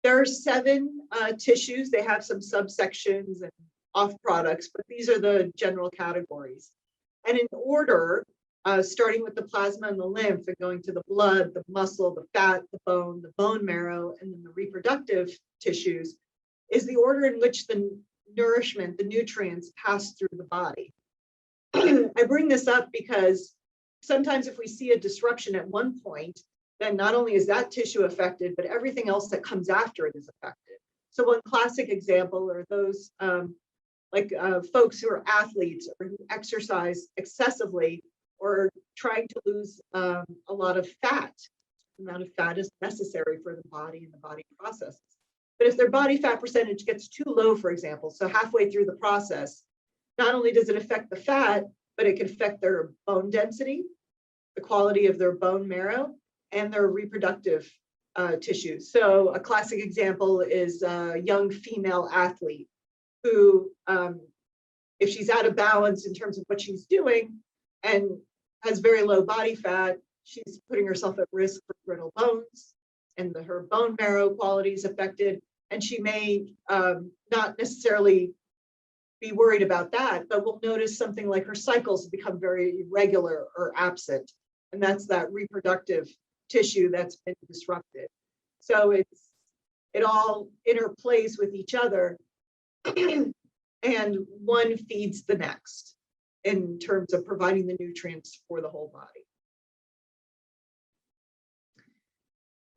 There are 7 tissues. They have some subsections and off products, but these are the general categories. And in order, starting with the plasma and the lymph and going to the blood, the muscle, the fat, the bone marrow, and then the reproductive tissues, is the order in which the nourishment, the nutrients pass through the body. I bring this up because sometimes if we see a disruption at one point, then not only is that tissue affected, but everything else that comes after it is affected. So one classic example are those folks who are athletes or who exercise excessively or trying to lose a lot of fat. The amount of fat is necessary for the body and the body processes. But if their body fat percentage gets too low, for example, so halfway through the process, not only does it affect the fat, but it can affect their bone density, the quality of their bone marrow, and their reproductive tissues. So a classic example is a young female athlete who, if she's out of balance in terms of what she's doing and has very low body fat, she's putting herself at risk for brittle bones, and her bone marrow quality is affected. And she may not necessarily be worried about that, but we'll notice something like her cycles become very irregular or absent. And that's that reproductive tissue that's been disrupted. So it all interplays with each other and one feeds the next in terms of providing the nutrients for the whole body.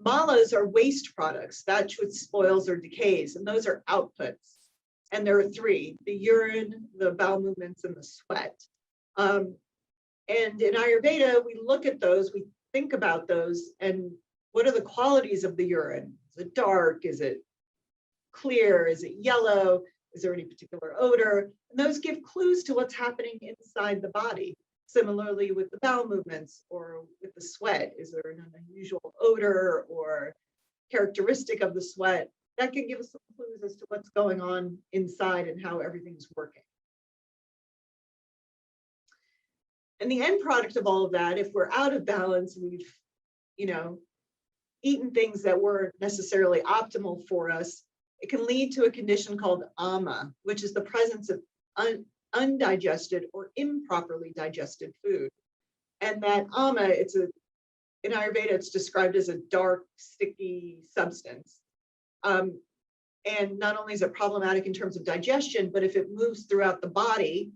Malas are waste products, that which spoils or decays, and those are outputs. And there are 3, the urine, the bowel movements, and the sweat. And in Ayurveda, we look at those, we think about those, and what are the qualities of the urine? Is it dark? Is it clear? Is it yellow? Is there any particular odor? And those give clues to what's happening inside the body. Similarly with the bowel movements or with the sweat, is there an unusual odor or characteristic of the sweat? That can give us some clues as to what's going on inside and how everything's working. And the end product of all of that, if we're out of balance, we've, eaten things that weren't necessarily optimal for us, it can lead to a condition called ama, which is the presence of undigested or improperly digested food. And that ama, in Ayurveda, it's described as a dark, sticky substance. And not only is it problematic in terms of digestion, but if it moves throughout the body,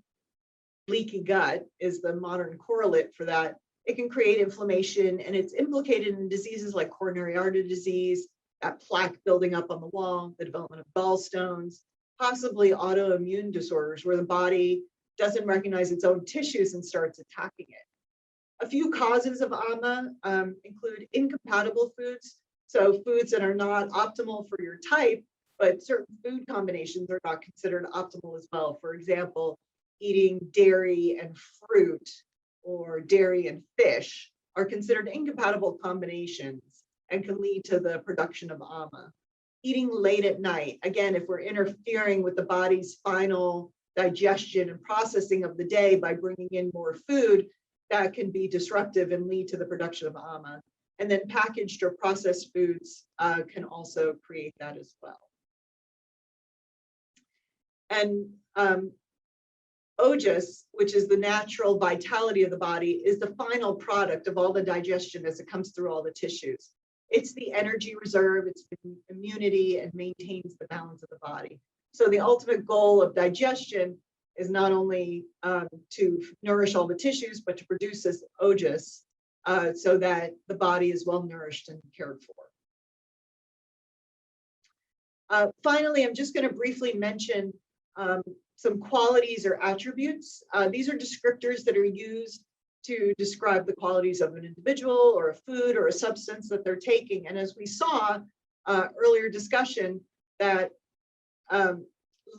leaky gut is the modern correlate for that, it can create inflammation, and it's implicated in diseases like coronary artery disease, that plaque building up on the wall, the development of gallstones, possibly autoimmune disorders where the body doesn't recognize its own tissues and starts attacking it. A few causes of ama include incompatible foods, so foods that are not optimal for your type, but certain food combinations are not considered optimal as well. For example, eating dairy and fruit or dairy and fish are considered incompatible combinations and can lead to the production of ama. Eating late at night, again, if we're interfering with the body's final digestion and processing of the day by bringing in more food, that can be disruptive and lead to the production of ama. And then packaged or processed foods can also create that as well. And ojas, which is the natural vitality of the body, is the final product of all the digestion as it comes through all the tissues. It's the energy reserve, it's the immunity, and maintains the balance of the body. So the ultimate goal of digestion is not only to nourish all the tissues, but to produce this ojas so that the body is well nourished and cared for. Finally, I'm just going to briefly mention some qualities or attributes. These are descriptors that are used to describe the qualities of an individual or a food or a substance that they're taking. And as we saw earlier discussion, that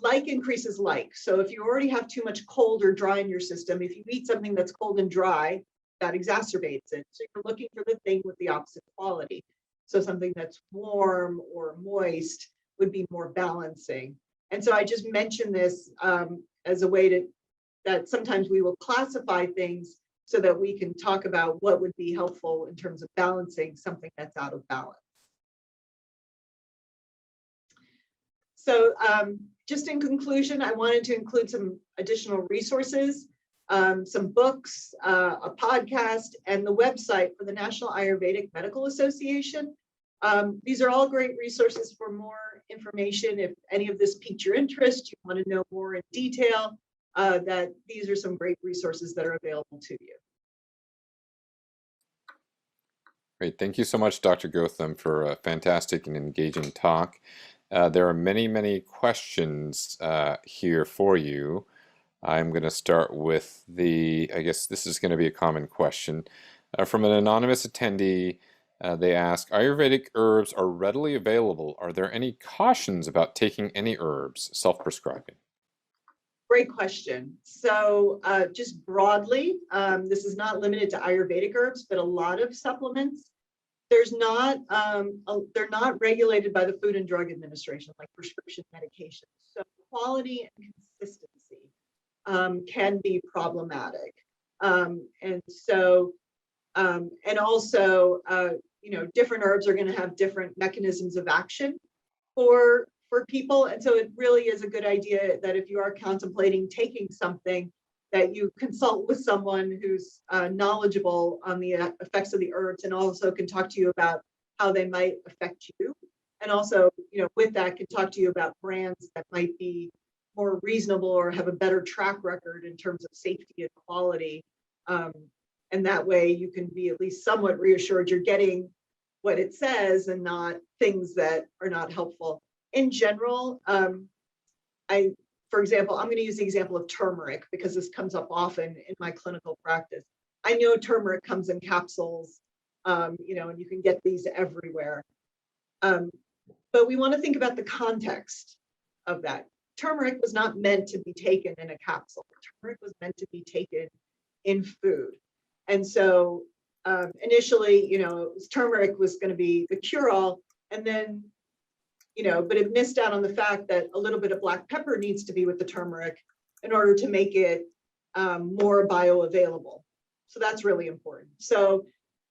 like increases like. So if you already have too much cold or dry in your system, if you eat something that's cold and dry, that exacerbates it. So you're looking for the thing with the opposite quality. So something that's warm or moist would be more balancing. And so I just mentioned this as a way that sometimes we will classify things so that we can talk about what would be helpful in terms of balancing something that's out of balance. So just in conclusion, I wanted to include some additional resources, some books, a podcast, and the website for the National Ayurvedic Medical Association. These are all great resources for more information. If any of this piqued your interest, you want to know more in detail, that these are some great resources that are available to you.
Great. Thank you so much, Dr. Gotham, for a fantastic and engaging talk. There are many, many questions here for you. I'm going to start with I guess this is going to be a common question. From an anonymous attendee, they ask, Ayurvedic herbs are readily available. Are there any cautions about taking any herbs, self-prescribing?
Great question. So just broadly, this is not limited to Ayurvedic herbs, but a lot of supplements, they're not regulated by the Food and Drug Administration, like prescription medications. So quality and consistency can be problematic. And also, different herbs are going to have different mechanisms of action for people. And so it really is a good idea that if you are contemplating taking something, that you consult with someone who's knowledgeable on the effects of the herbs, and also can talk to you about how they might affect you. And also, with that, can talk to you about brands that might be more reasonable or have a better track record in terms of safety and quality. And that way you can be at least somewhat reassured you're getting what it says and not things that are not helpful. In general, for example, I'm going to use the example of turmeric because this comes up often in my clinical practice. I know turmeric comes in capsules, and you can get these everywhere. But we want to think about the context of that. Turmeric was not meant to be taken in a capsule. Turmeric was meant to be taken in food. And so initially, turmeric was going to be the cure-all, and then but it missed out on the fact that a little bit of black pepper needs to be with the turmeric in order to make it more bioavailable. So that's really important. So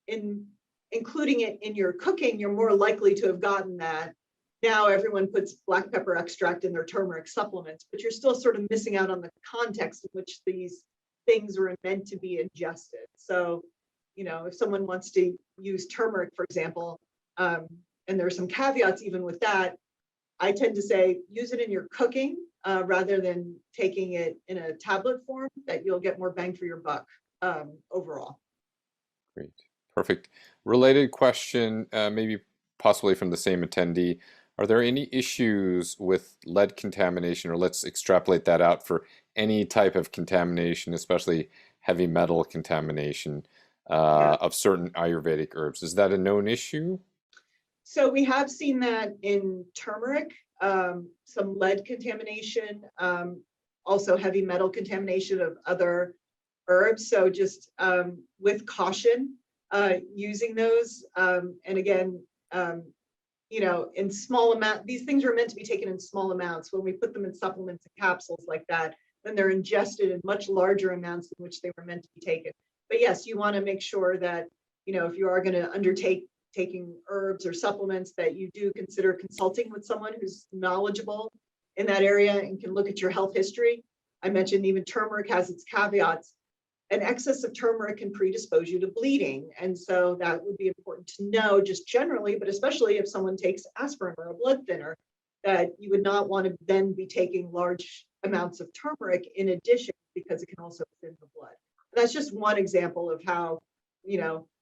in including it in your cooking, you're more likely to have gotten that. Now everyone puts black pepper extract in their turmeric supplements, but you're still sort of missing out on the context in which these things were meant to be ingested. So, if someone wants to use turmeric, for example, and there's some caveats even with that, I tend to say use it in your cooking rather than taking it in a tablet form, that you'll get more bang for your buck overall.
Great. Perfect. Related question, maybe possibly from the same attendee. Are there any issues with lead contamination, or let's extrapolate that out for any type of contamination, especially heavy metal contamination of certain Ayurvedic herbs? Is that a known issue?
So we have seen that in turmeric, some lead contamination, also heavy metal contamination of other herbs. So just with caution, using those. And again, in small amount, these things are meant to be taken in small amounts. When we put them in supplements and capsules like that, then they're ingested in much larger amounts in which they were meant to be taken. But yes, you want to make sure that, if you are going to undertake taking herbs or supplements, that you do consider consulting with someone who's knowledgeable in that area and can look at your health history. I mentioned even turmeric has its caveats. An excess of turmeric can predispose you to bleeding. And so that would be important to know just generally, but especially if someone takes aspirin or a blood thinner, that you would not want to then be taking large amounts of turmeric in addition, because it can also thin the blood. That's just one example of how,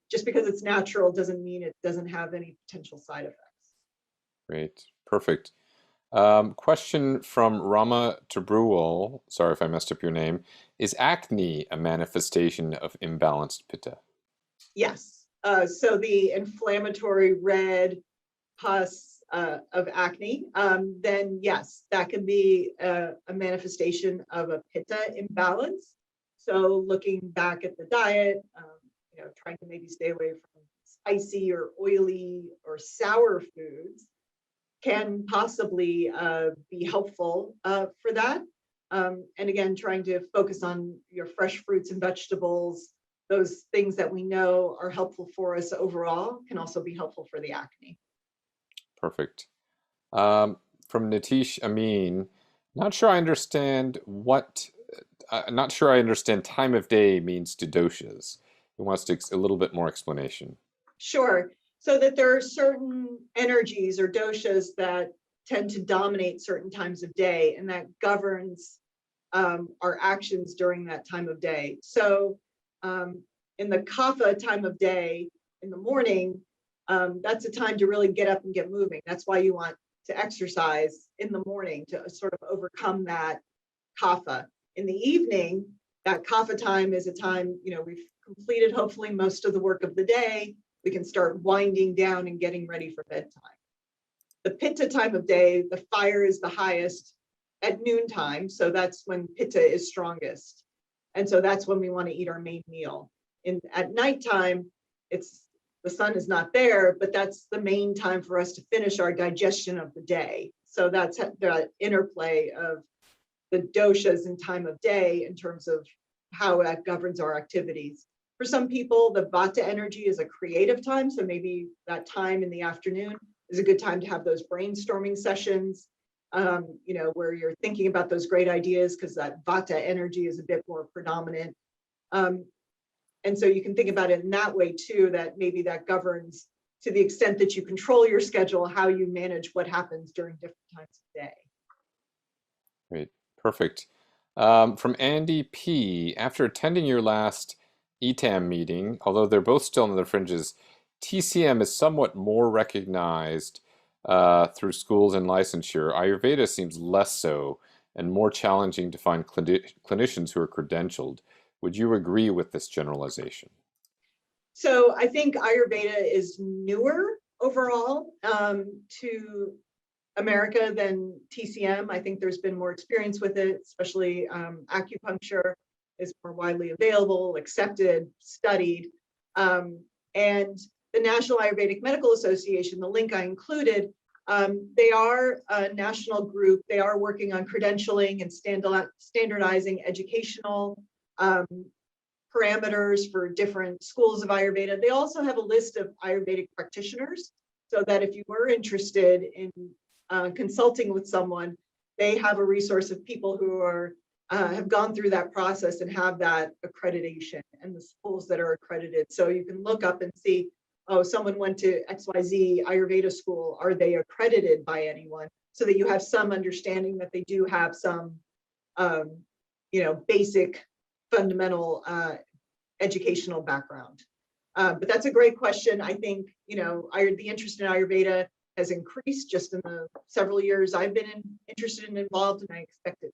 just because it's natural doesn't mean it doesn't have any potential side effects.
Great. Perfect. Question from Rama Tabruwal, sorry if I messed up your name. Is acne a manifestation of imbalanced pitta?
Yes. So the inflammatory red pus of acne, then yes, that can be a manifestation of a pitta imbalance. So looking back at the diet, trying to maybe stay away from spicy or oily or sour foods can possibly be helpful for that. And again, trying to focus on your fresh fruits and vegetables, those things that we know are helpful for us overall, can also be helpful for the acne.
Perfect. from Nitish Amin. Not sure I understand not sure I understand time of day means to doshas. He wants a little bit more explanation.
Sure. So that there are certain energies or doshas that tend to dominate certain times of day, and that governs our actions during that time of day. So in the kapha time of day, in the morning, that's a time to really get up and get moving. That's why you want to exercise in the morning to sort of overcome that kapha. In the evening, that kapha time is a time, we've completed hopefully most of the work of the day. We can start winding down and getting ready for bedtime. The pitta time of day, the fire is the highest at noontime. So that's when pitta is strongest. And so that's when we want to eat our main meal. At nighttime, the sun is not there, but that's the main time for us to finish our digestion of the day. So that's the interplay of the doshas in time of day in terms of how that governs our activities. For some people, the vata energy is a creative time. So maybe that time in the afternoon is a good time to have those brainstorming sessions, where you're thinking about those great ideas because that vata energy is a bit more predominant. And so you can think about it in that way too, that maybe that governs to the extent that you control your schedule, how you manage what happens during different times of day.
Great, perfect. From Andy P. After attending your last ETAM meeting, although they're both still on the fringes, TCM is somewhat more recognized through schools and licensure. Ayurveda seems less so and more challenging to find clinicians who are credentialed. Would you agree with this generalization?
So I think Ayurveda is newer overall to America than TCM. I think there's been more experience with it, especially acupuncture is more widely available, accepted, studied. And the National Ayurvedic Medical Association, the link I included, they are a national group. They are working on credentialing and standardizing educational parameters for different schools of Ayurveda. They also have a list of Ayurvedic practitioners so that if you were interested in consulting with someone, they have a resource of people who are have gone through that process and have that accreditation and the schools that are accredited. So you can look up and see, oh, someone went to XYZ Ayurveda school. Are they accredited by anyone? So that you have some understanding that they do have some, basic fundamental educational background. But that's a great question. I think, the interest in Ayurveda has increased just in the several years I've been interested and involved, and I expect it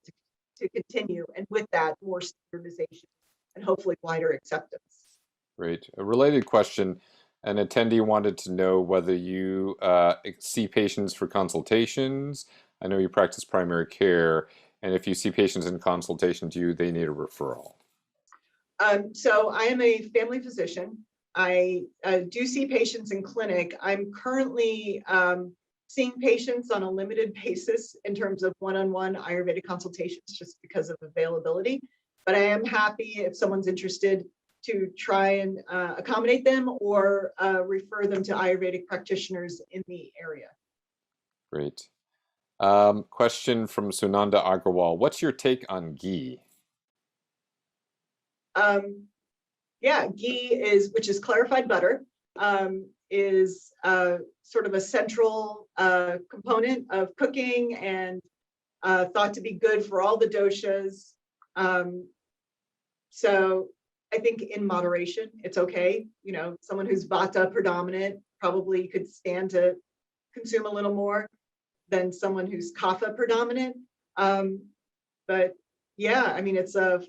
to continue. And with that, more standardization and hopefully wider acceptance.
Great. A related question. An attendee wanted to know whether you see patients for consultations. I know you practice primary care, and if you see patients in consultation, do they need a referral?
So I am a family physician. I do see patients in clinic. I'm currently seeing patients on a limited basis in terms of one-on-one Ayurvedic consultations just because of availability. But I am happy if someone's interested to try and accommodate them or refer them to Ayurvedic practitioners in the area.
Great. Question from Sunanda Agrawal. What's your take on ghee?
Ghee which is clarified butter, is sort of a central component of cooking and thought to be good for all the doshas. So I think in moderation, it's okay. Someone who's vata predominant probably could stand to consume a little more than someone who's kapha predominant. But yeah, I mean, it's a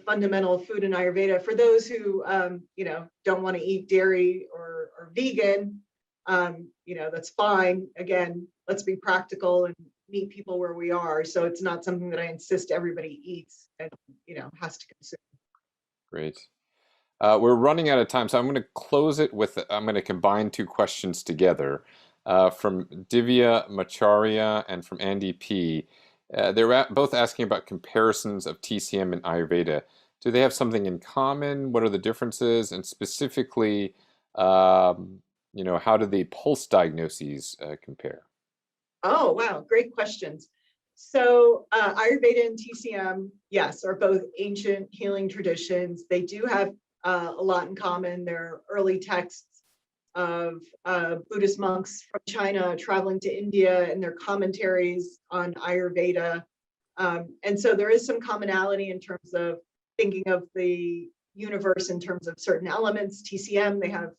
fundamental food in Ayurveda. For those who, don't want to eat dairy or vegan, that's fine. Again, let's be practical and meet people where we are. So it's not something that I insist everybody eats and, has to consume.
Great. We're running out of time, so I'm going to close it with, I'm going to combine two questions together from Divya Macharya and from Andy P. They're both asking about comparisons of TCM and Ayurveda. Do they have something in common? What are the differences? And specifically, how do the pulse diagnoses compare?
Oh, wow, great questions. So Ayurveda and TCM, yes, are both ancient healing traditions. They do have a lot in common. They're early texts of Buddhist monks from China traveling to India and their commentaries on Ayurveda. And so there is some commonality in terms of thinking of the universe in terms of certain elements. TCM, they have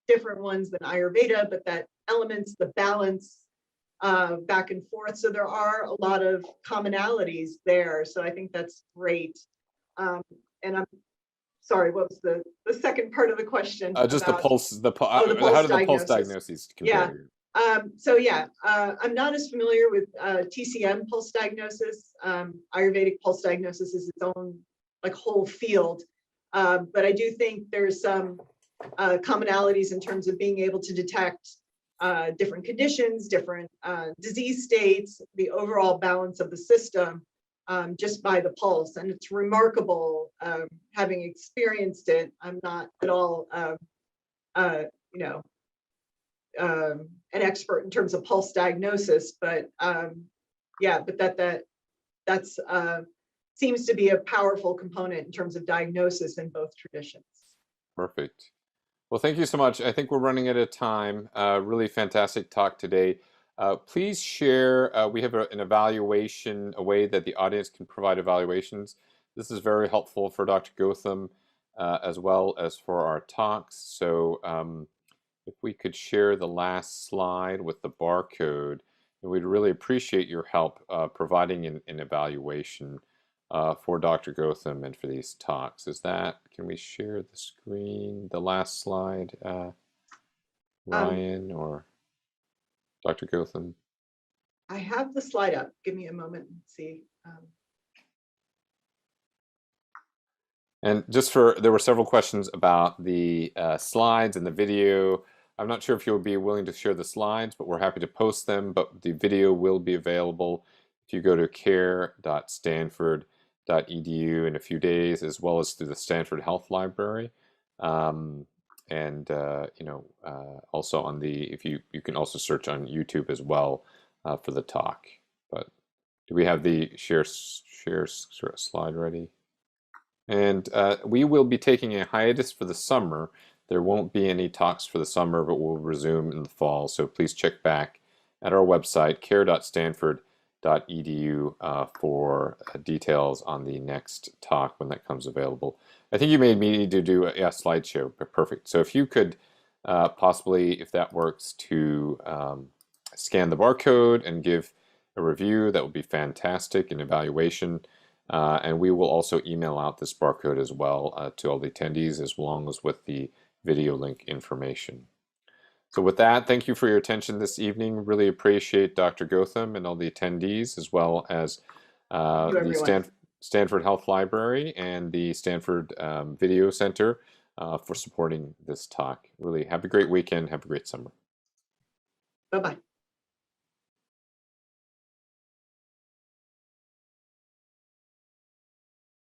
different ones than Ayurveda, but that elements, the balance, back and forth. So there are a lot of commonalities there. So I think that's great. And I'm sorry, what was the second part of the question
Just the
about?
pulse,
Oh, the
how
pulse
do the pulse
diagnosis.
diagnoses
Yeah.
compare?
So yeah, I'm not as familiar with TCM pulse diagnosis. Ayurvedic pulse diagnosis is its own like whole field. But I do think there's some commonalities in terms of being able to detect different conditions, different disease states, the overall balance of the system just by the pulse. And it's remarkable having experienced it. I'm not at all, you know, an expert in terms of pulse diagnosis, but yeah, but that's seems to be a powerful component in terms of diagnosis in both traditions.
Perfect. Well, thank you so much. I think we're running out of time. Really fantastic talk today. Please share. We have an evaluation, a way that the audience can provide evaluations. This is very helpful for Dr. Gotham as well as for our talks. So if we could share the last slide with the barcode, and we'd really appreciate your help providing an evaluation for Dr. Gotham and for these talks. Can we share the screen, the last slide, Ryan or Dr. Gotham?
I have the slide up. Give me a moment and see.
And there were several questions about the slides and the video. I'm not sure if you'll be willing to share the slides, but we're happy to post them. But the video will be available if you go to care.stanford.edu in a few days, as well as through the Stanford Health Library. Also on if you can also search on YouTube as well for the talk. But do we have the share slide ready? And we will be taking a hiatus for the summer. There won't be any talks for the summer, but we'll resume in the fall. So please check back at our website, care.stanford.edu, for details on the next talk when that comes available. I think you may need to do a slideshow. Perfect. So if you could possibly, if that works, to scan the barcode and give a review, that would be fantastic, an evaluation. And we will also email out this barcode as well to all the attendees, as long as with the video link information. So with that, thank you for your attention this evening. Really appreciate Dr. Gotham and all the attendees, as well as the Stanford Health Library and the Stanford Video Center for supporting this talk. Really have a great weekend. Have a great summer.
Bye-bye.